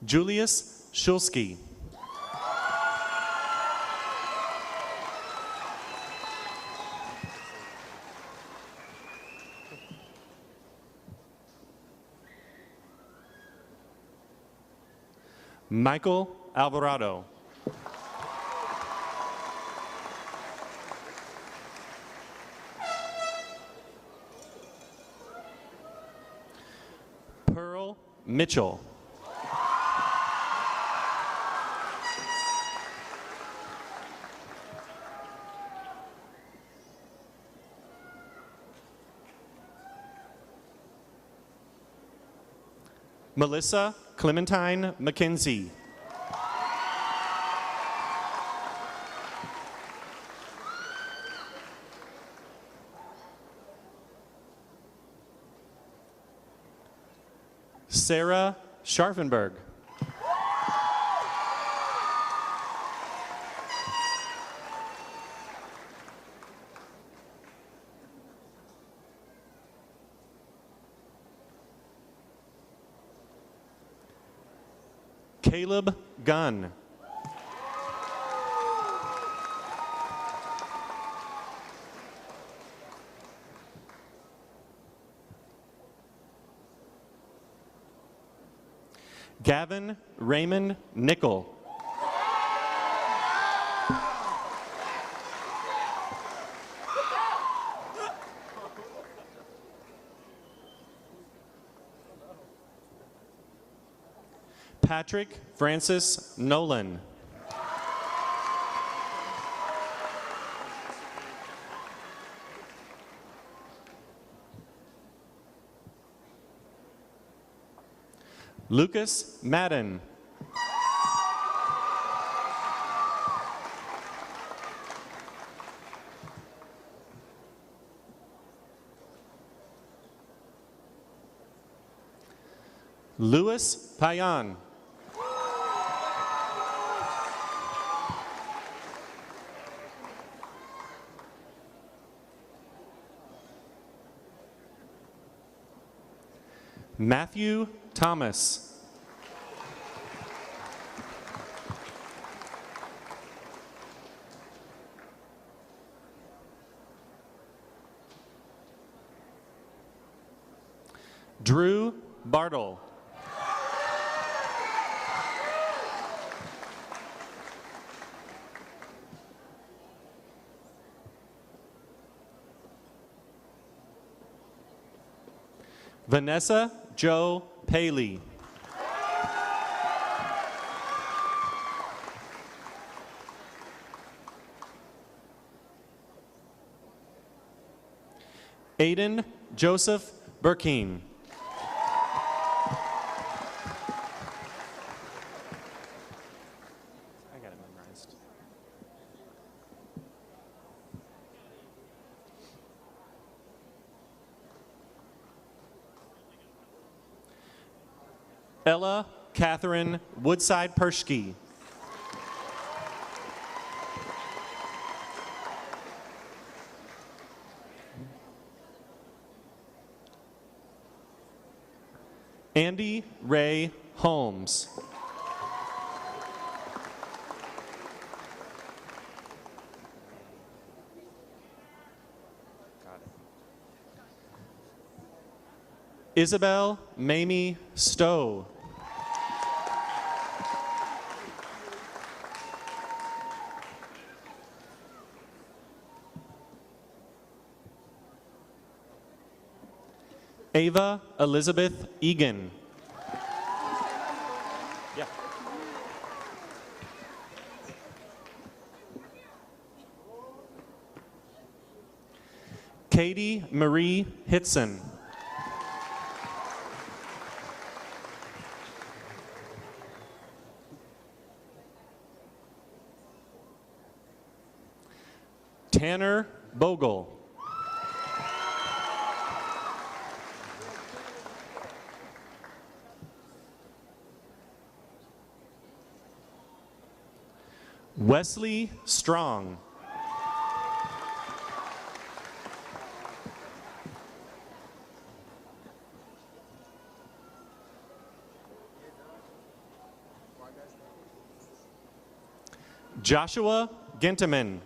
Julius Shulsky. Michael Alvarado. Pearl Mitchell. Melissa Clementine McKenzie. Sarah Scharfenberg. Caleb Gunn. Gavin Raymond Nickel. Patrick Francis Nolan. Lucas Madden. Louis Payan. Matthew Thomas. Drew Bartle. Vanessa Joe Paley. Aiden Joseph Burkeen. I got it memorized. Ella Catherine Woodside Pershke. Andy Ray Holmes. Isabel Mamie Stowe. Ava Elizabeth Egan. Yeah. Katie Marie Hitson. Tanner Bogle. Wesley Strong. Joshua Ginteman.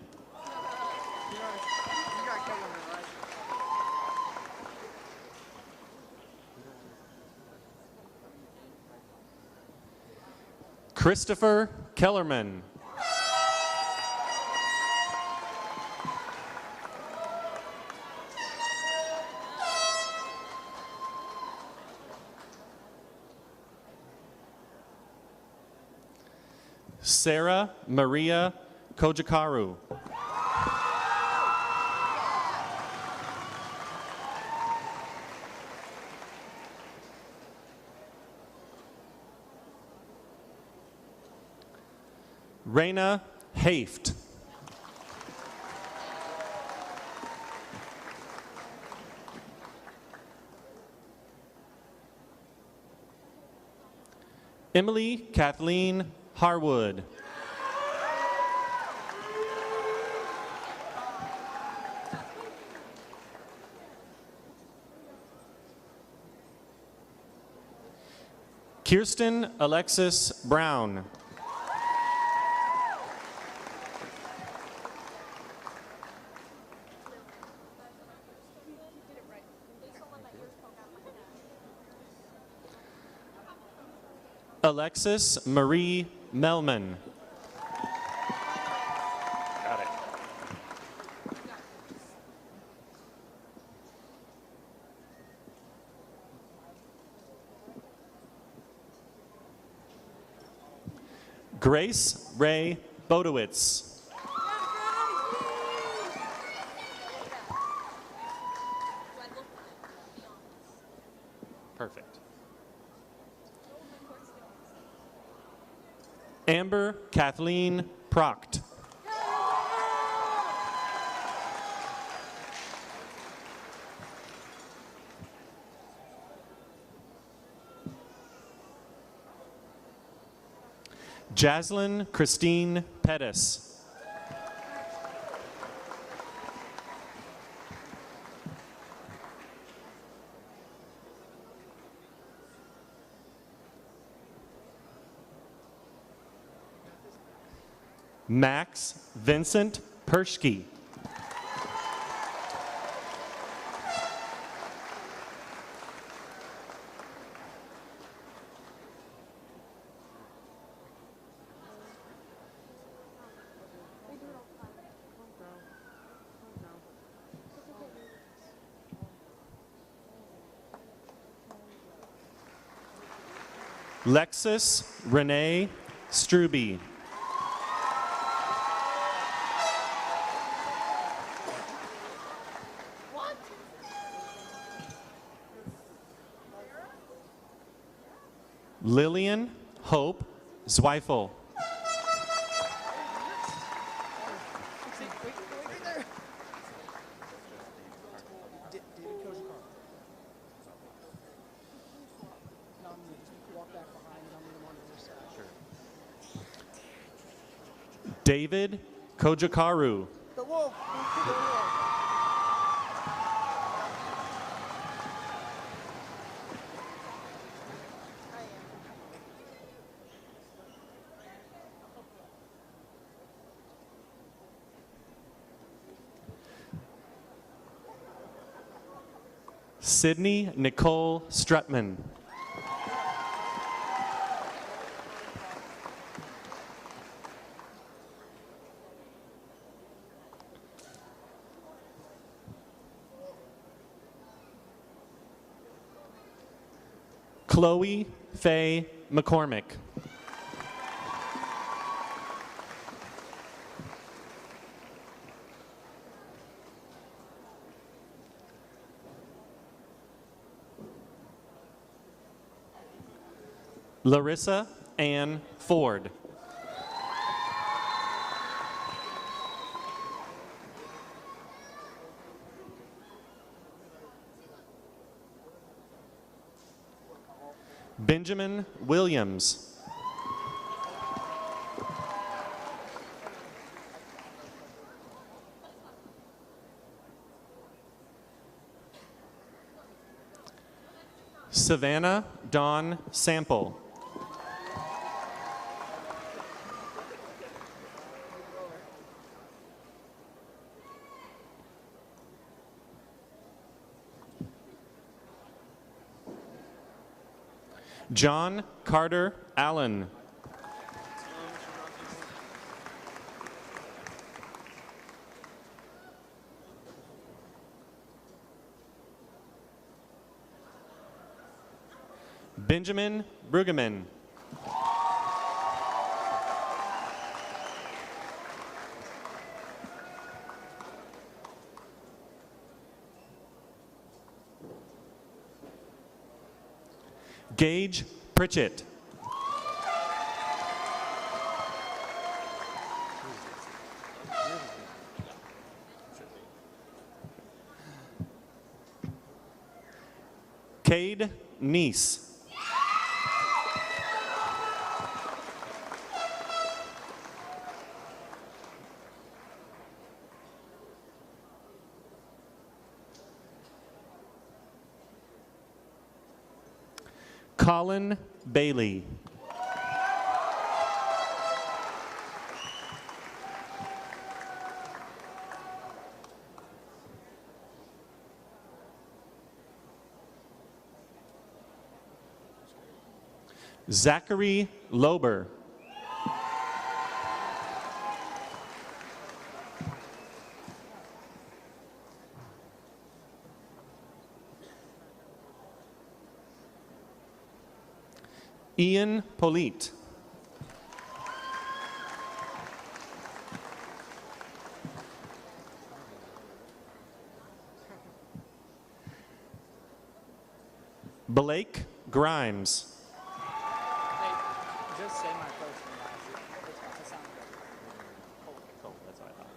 Christopher Kellerman. Sarah Maria Kojakaru. Raina Haft. Emily Kathleen Harwood. Kirsten Alexis Brown. Alexis Marie Melman. Got it. Grace Ray Bodowitz. Perfect. Amber Kathleen Proct. Jaslyn Christine Pettis. Max Vincent Pershke. Lexus Renee Struby. Lillian Hope Zweifel. David Kojakaru. Sydney Nicole Strutman. Chloe Faye McCormick. Larissa Ann Ford. Benjamin Williams. Savannah Dawn Sample. John Carter Allen. Benjamin Brueggemann. Gage Pritchett. Cade Neese. Colin Bailey. Zachary Lober. Ian Polite. Blake Grimes. Just say my first and last. That sounds good. Cool, that's what I thought.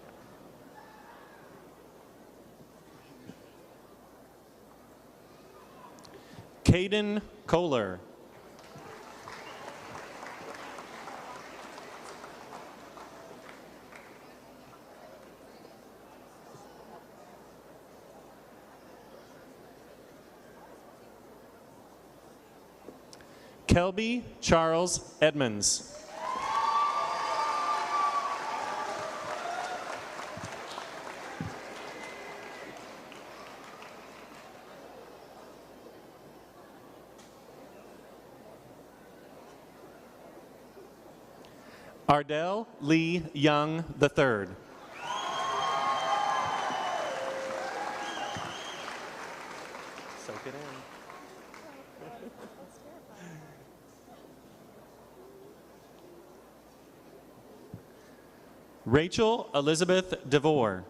Caden Kohler. Kelby Charles Edmonds. Ardell Lee Young III. Soak it in. Rachel Elizabeth DeVore.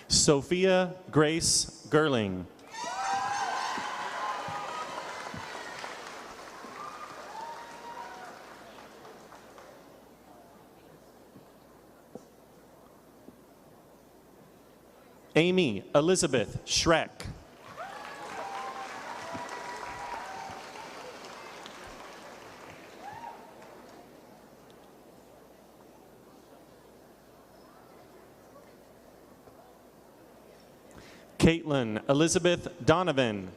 Sophia Grace Gerling. Amy Elizabeth Schreck. Caitlin Elizabeth Donovan.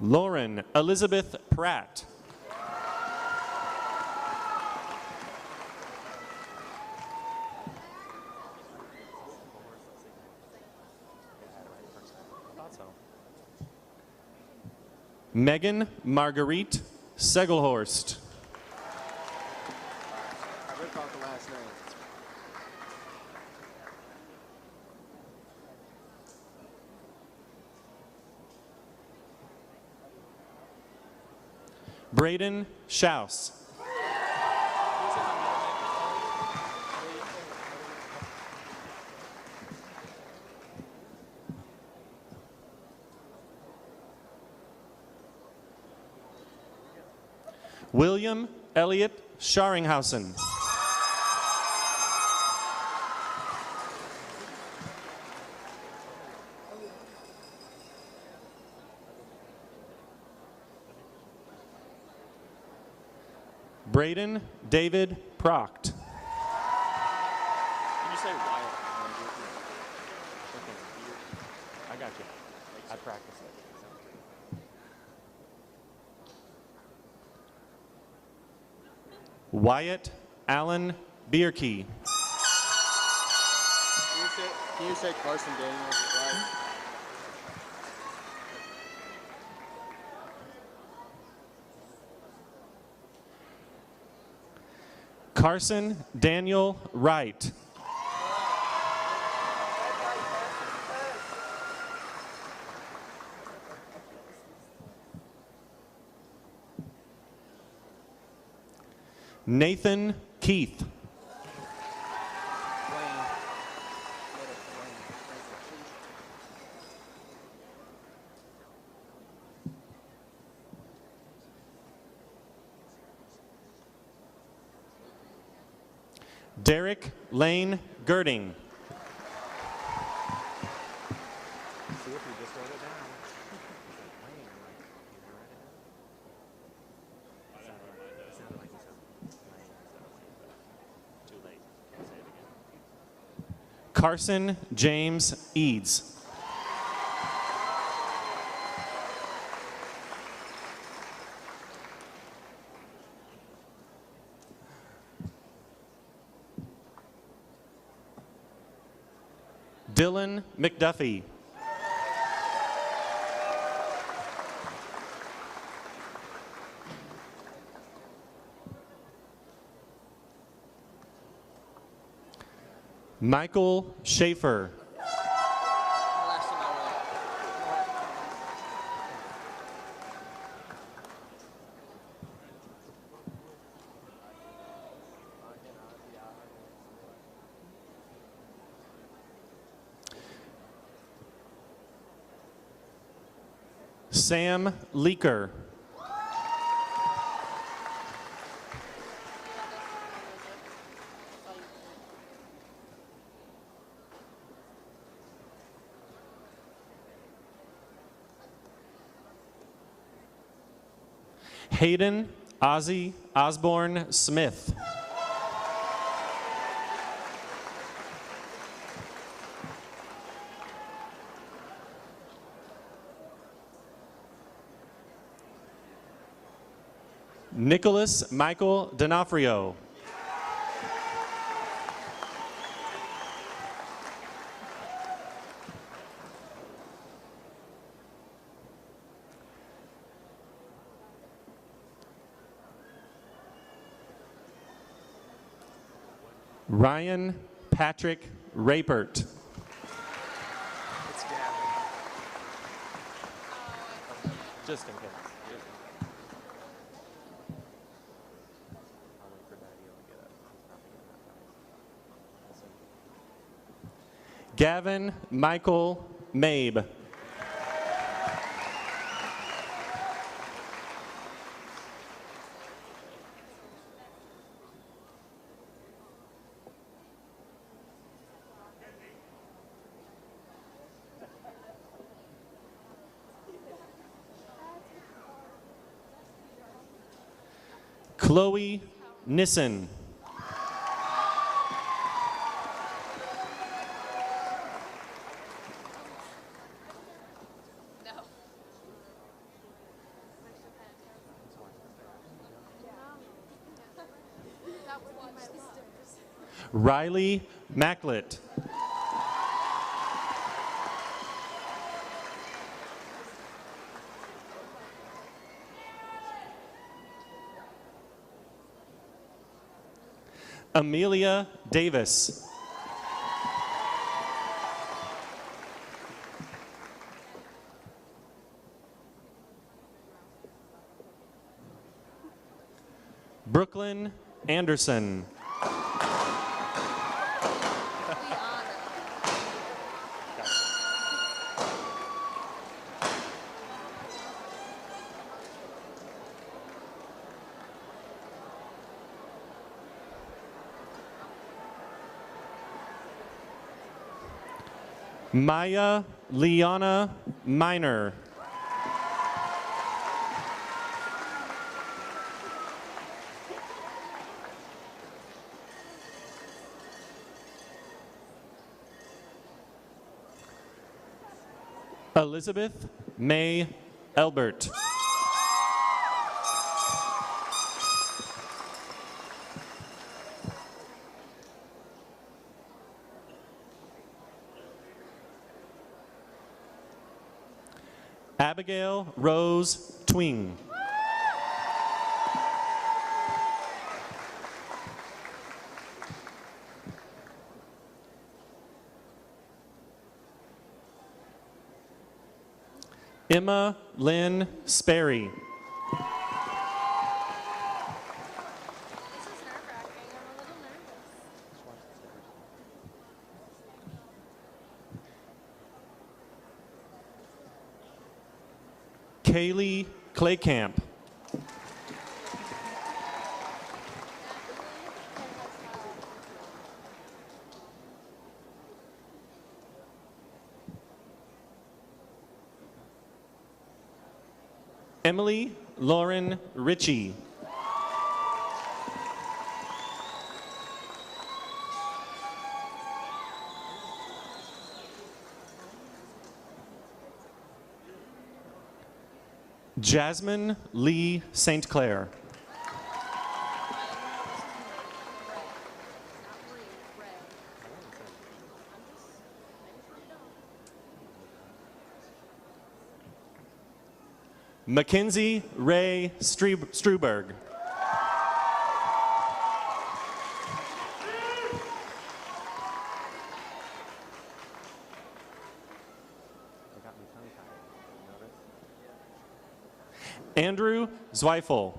Lauren Elizabeth Pratt. Megan Marguerite Segelhorst. I ripped off the last name. Braden Schaus. William Elliott Scharinghausen. Braden David Proct. Did you say Wyatt? I got you. I practiced it. Wyatt Allen Bierkey. Can you say Carson Daniels? Right? Carson Daniel Wright. Nathan Keith. Derek Lane Girding. See if you just wrote it down. It sounded like you said Lane instead of Lane. Too late. Can't say it again. Carson James Eads. Dylan McDuffie. Michael Schaefer. Sam Leaker. Hayden Ozzy Osborne Smith. Nicholas Michael D'Onofrio. Ryan Patrick Rapert. Just in case. Gavin Michael Mabe. Chloe Nissen. Riley Macklett. Amelia Davis. Brooklyn Anderson. Maya Liana Miner. Elizabeth May Elbert. Abigail Rose Twing. Emma Lynn Sperry. This is Kaylee Claycamp. Emily Lauren Ritchie. Jasmine Lee St. Clair. Mackenzie Ray Struberg. Andrew Zweifel.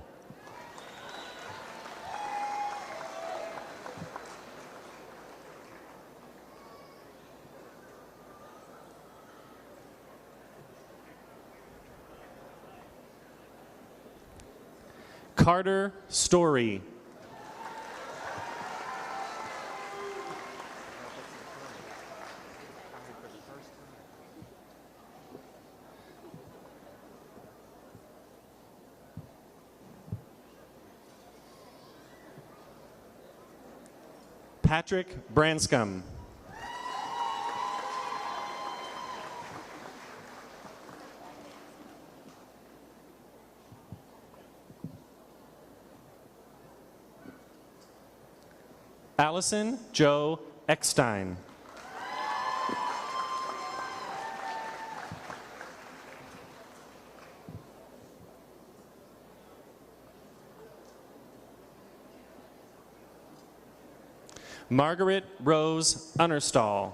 Carter Story. Patrick Branscombe. Allison Joe Eckstein. Margaret Rose Unnerstall.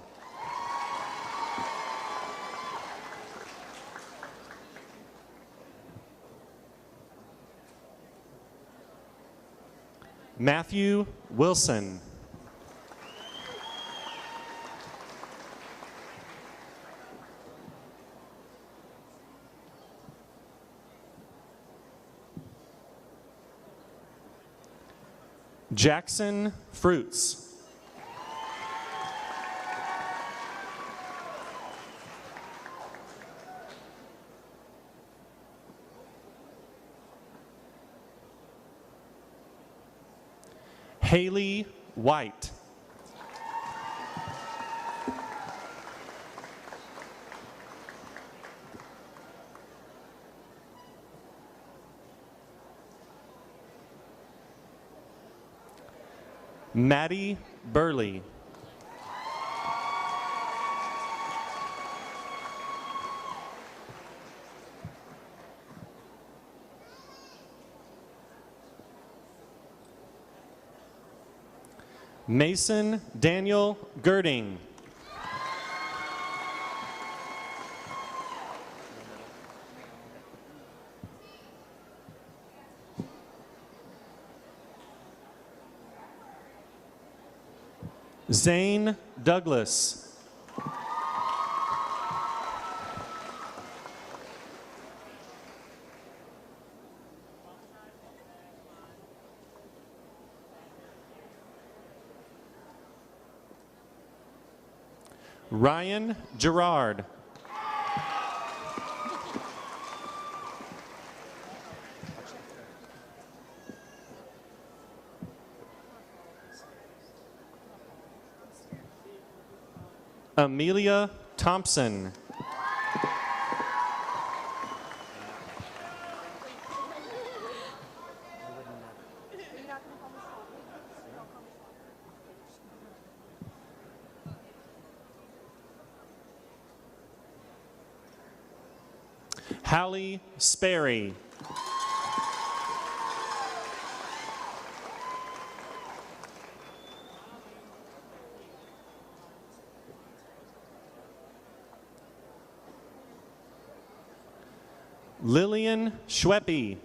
Matthew Wilson. Jackson Fruits. Haley White. Maddie Burley. Mason Daniel Girding. Zane Douglas. Ryan Gerard. Amelia Thompson. Hallie Sperry. Lillian Schweppe.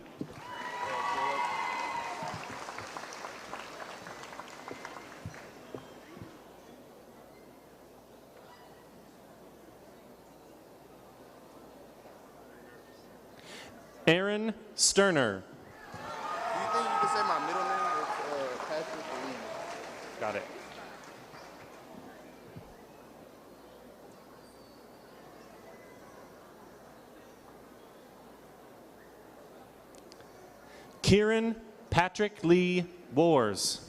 Aaron Sterner. Do you think you can say my middle name? It's Patrick Lee. Got it. Kieran Patrick Lee Wars.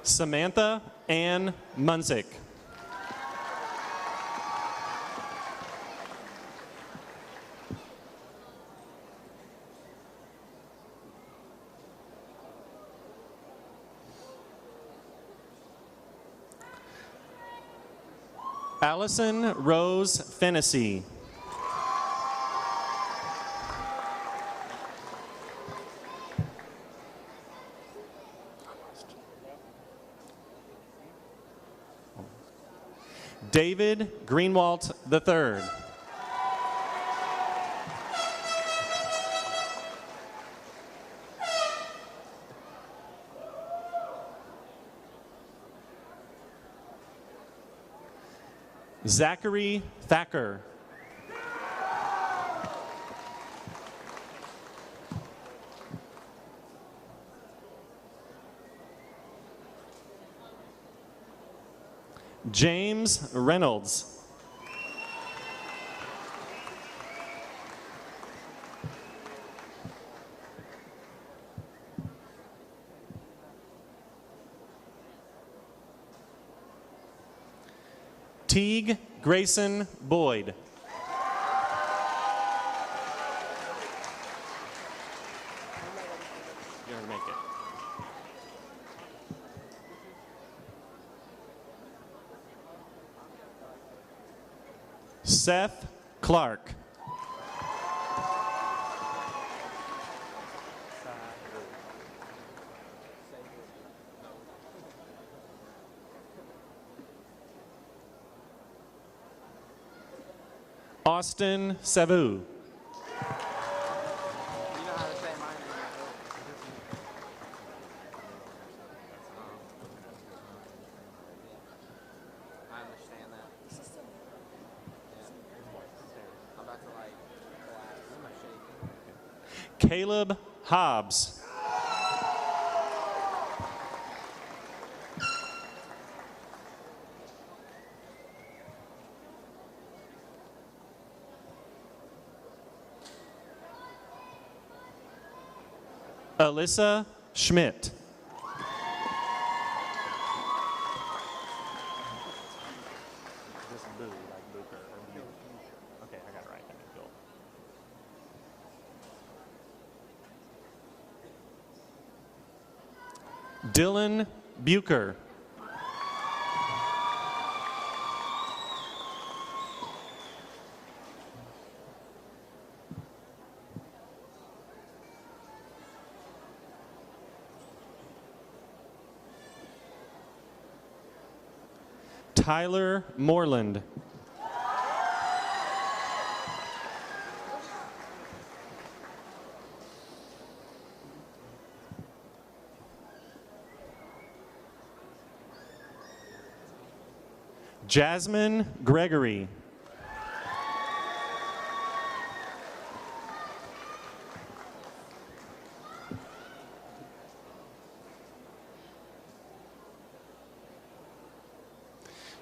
Samantha Ann Munsick. Allison Rose Fennessy. David Greenwalt III. Zachary Thacker. James Reynolds. Teague Grayson Boyd. You're gonna make it. Seth Clark. Austin Savu. You know how to say my name, I hope. I understand that. Yeah. I'm about to like collapse. I'm shaking. Caleb Hobbs. Alyssa Schmidt. Okay, I got it right. Dylan Bucher. Tyler Moreland. Jasmine Gregory.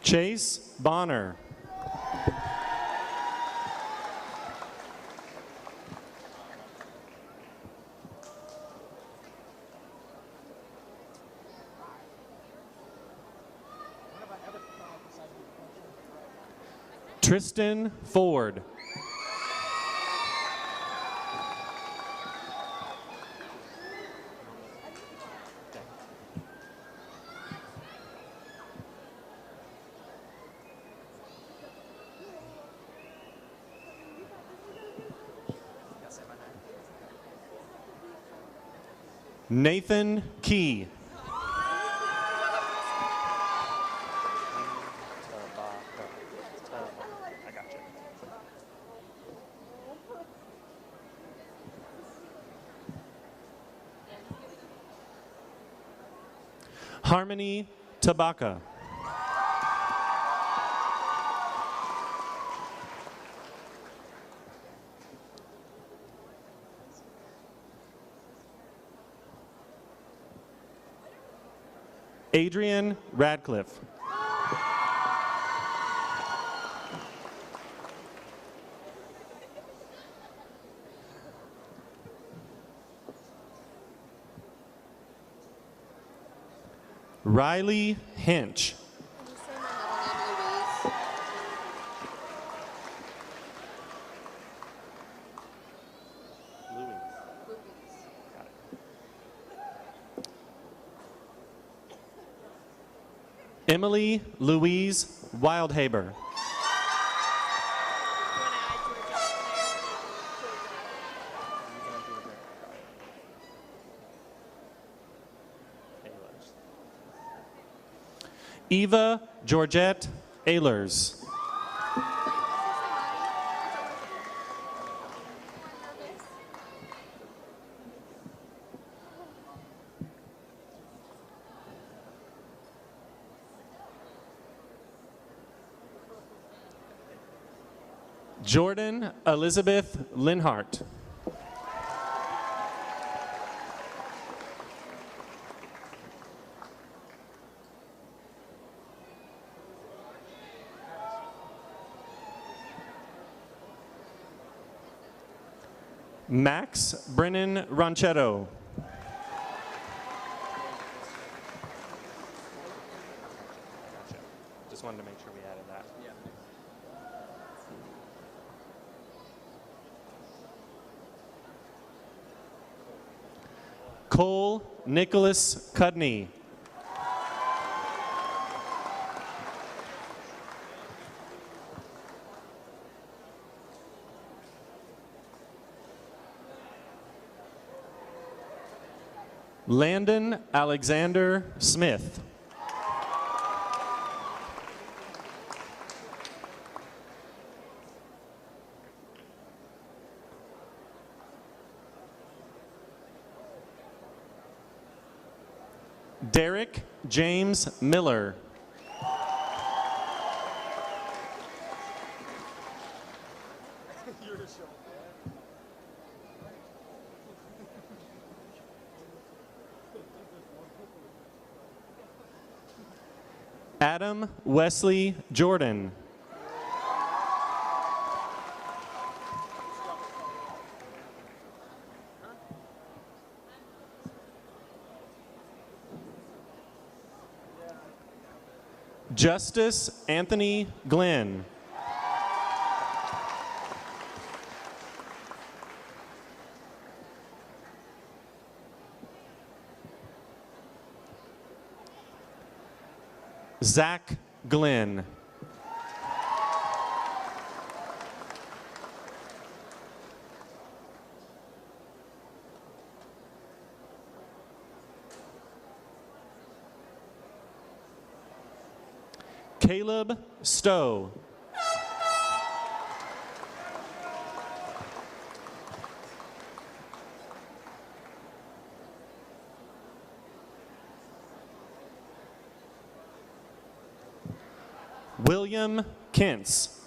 Chase Bonner. Tristan Ford. Nathan Key. Harmony Tabaka. Adrian Radcliffe. Riley Hinch. Can you say my middle name, Louise? Emily Louise Wildhaber. Eva Georgette Ehlers. Jordan Elizabeth Linhart. Max Brennan Ranchero. Gotcha. Just wanted to make sure we added that. Cole Nicholas Cudney. Landon Alexander Smith. Derek James Miller. Adam Wesley Jordan. Justice Anthony Glenn. Zach Glenn. Caleb Stowe. William Kentz.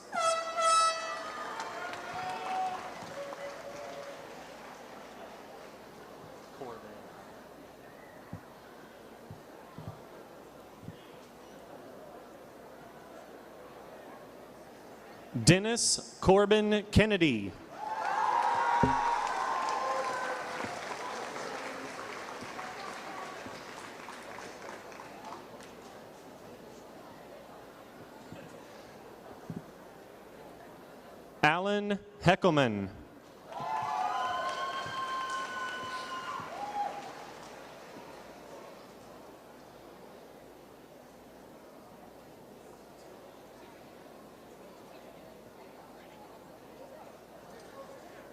Dennis Corbin Kennedy. Alan Heckelman.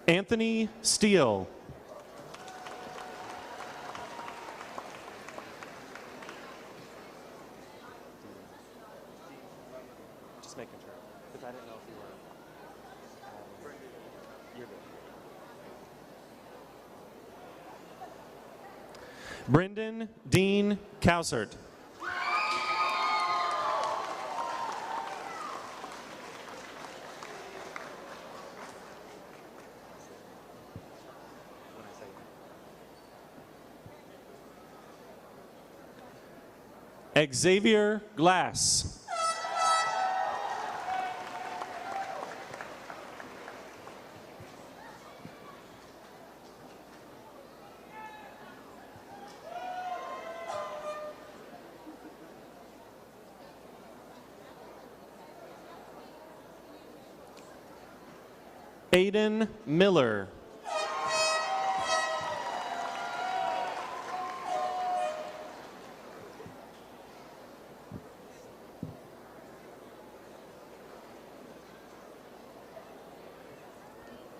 Anthony Steele. Just making sure, because I didn't know if you were. You're good. Brendan Dean Cowsert. Xavier Glass. Aiden Miller.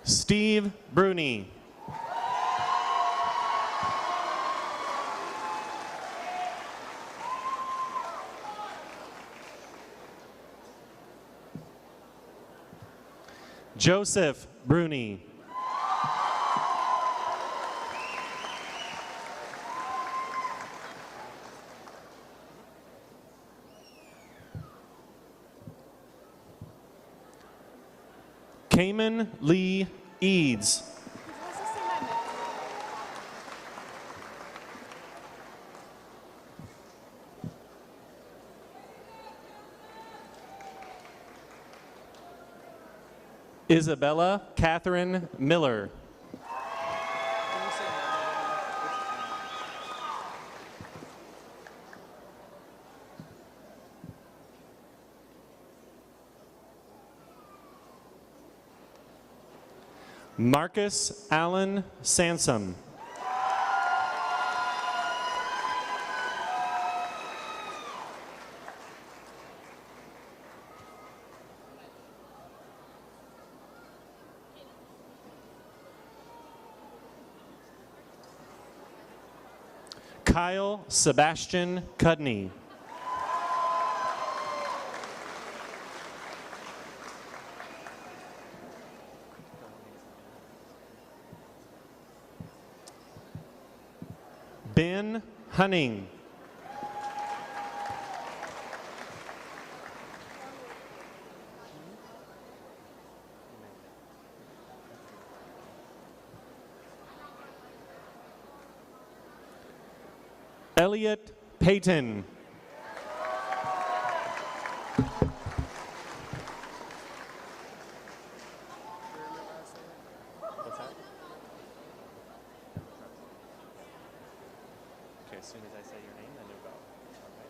Steve Bruni. Joseph Bruni. Cayman Lee Eads. Isabella Catherine Miller. Marcus Allen Sansom. Kyle Sebastian Cudney. Ben Hunning. Elliot Payton. Okay, as soon as I say your name, then you'll go. Okay.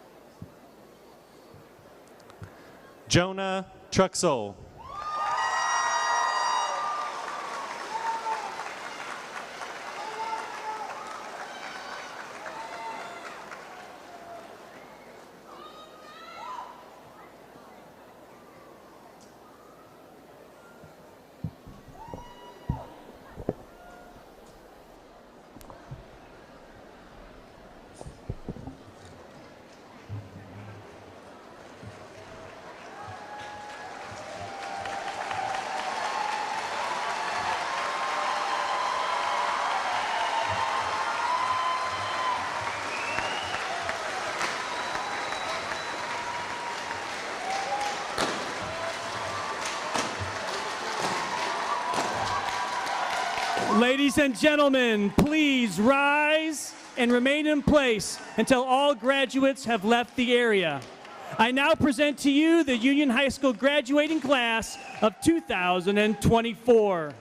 Jonah Truxell. Ladies and gentlemen, please rise and remain in place until all graduates have left the area. I now present to you the Union High School graduating class of 2024.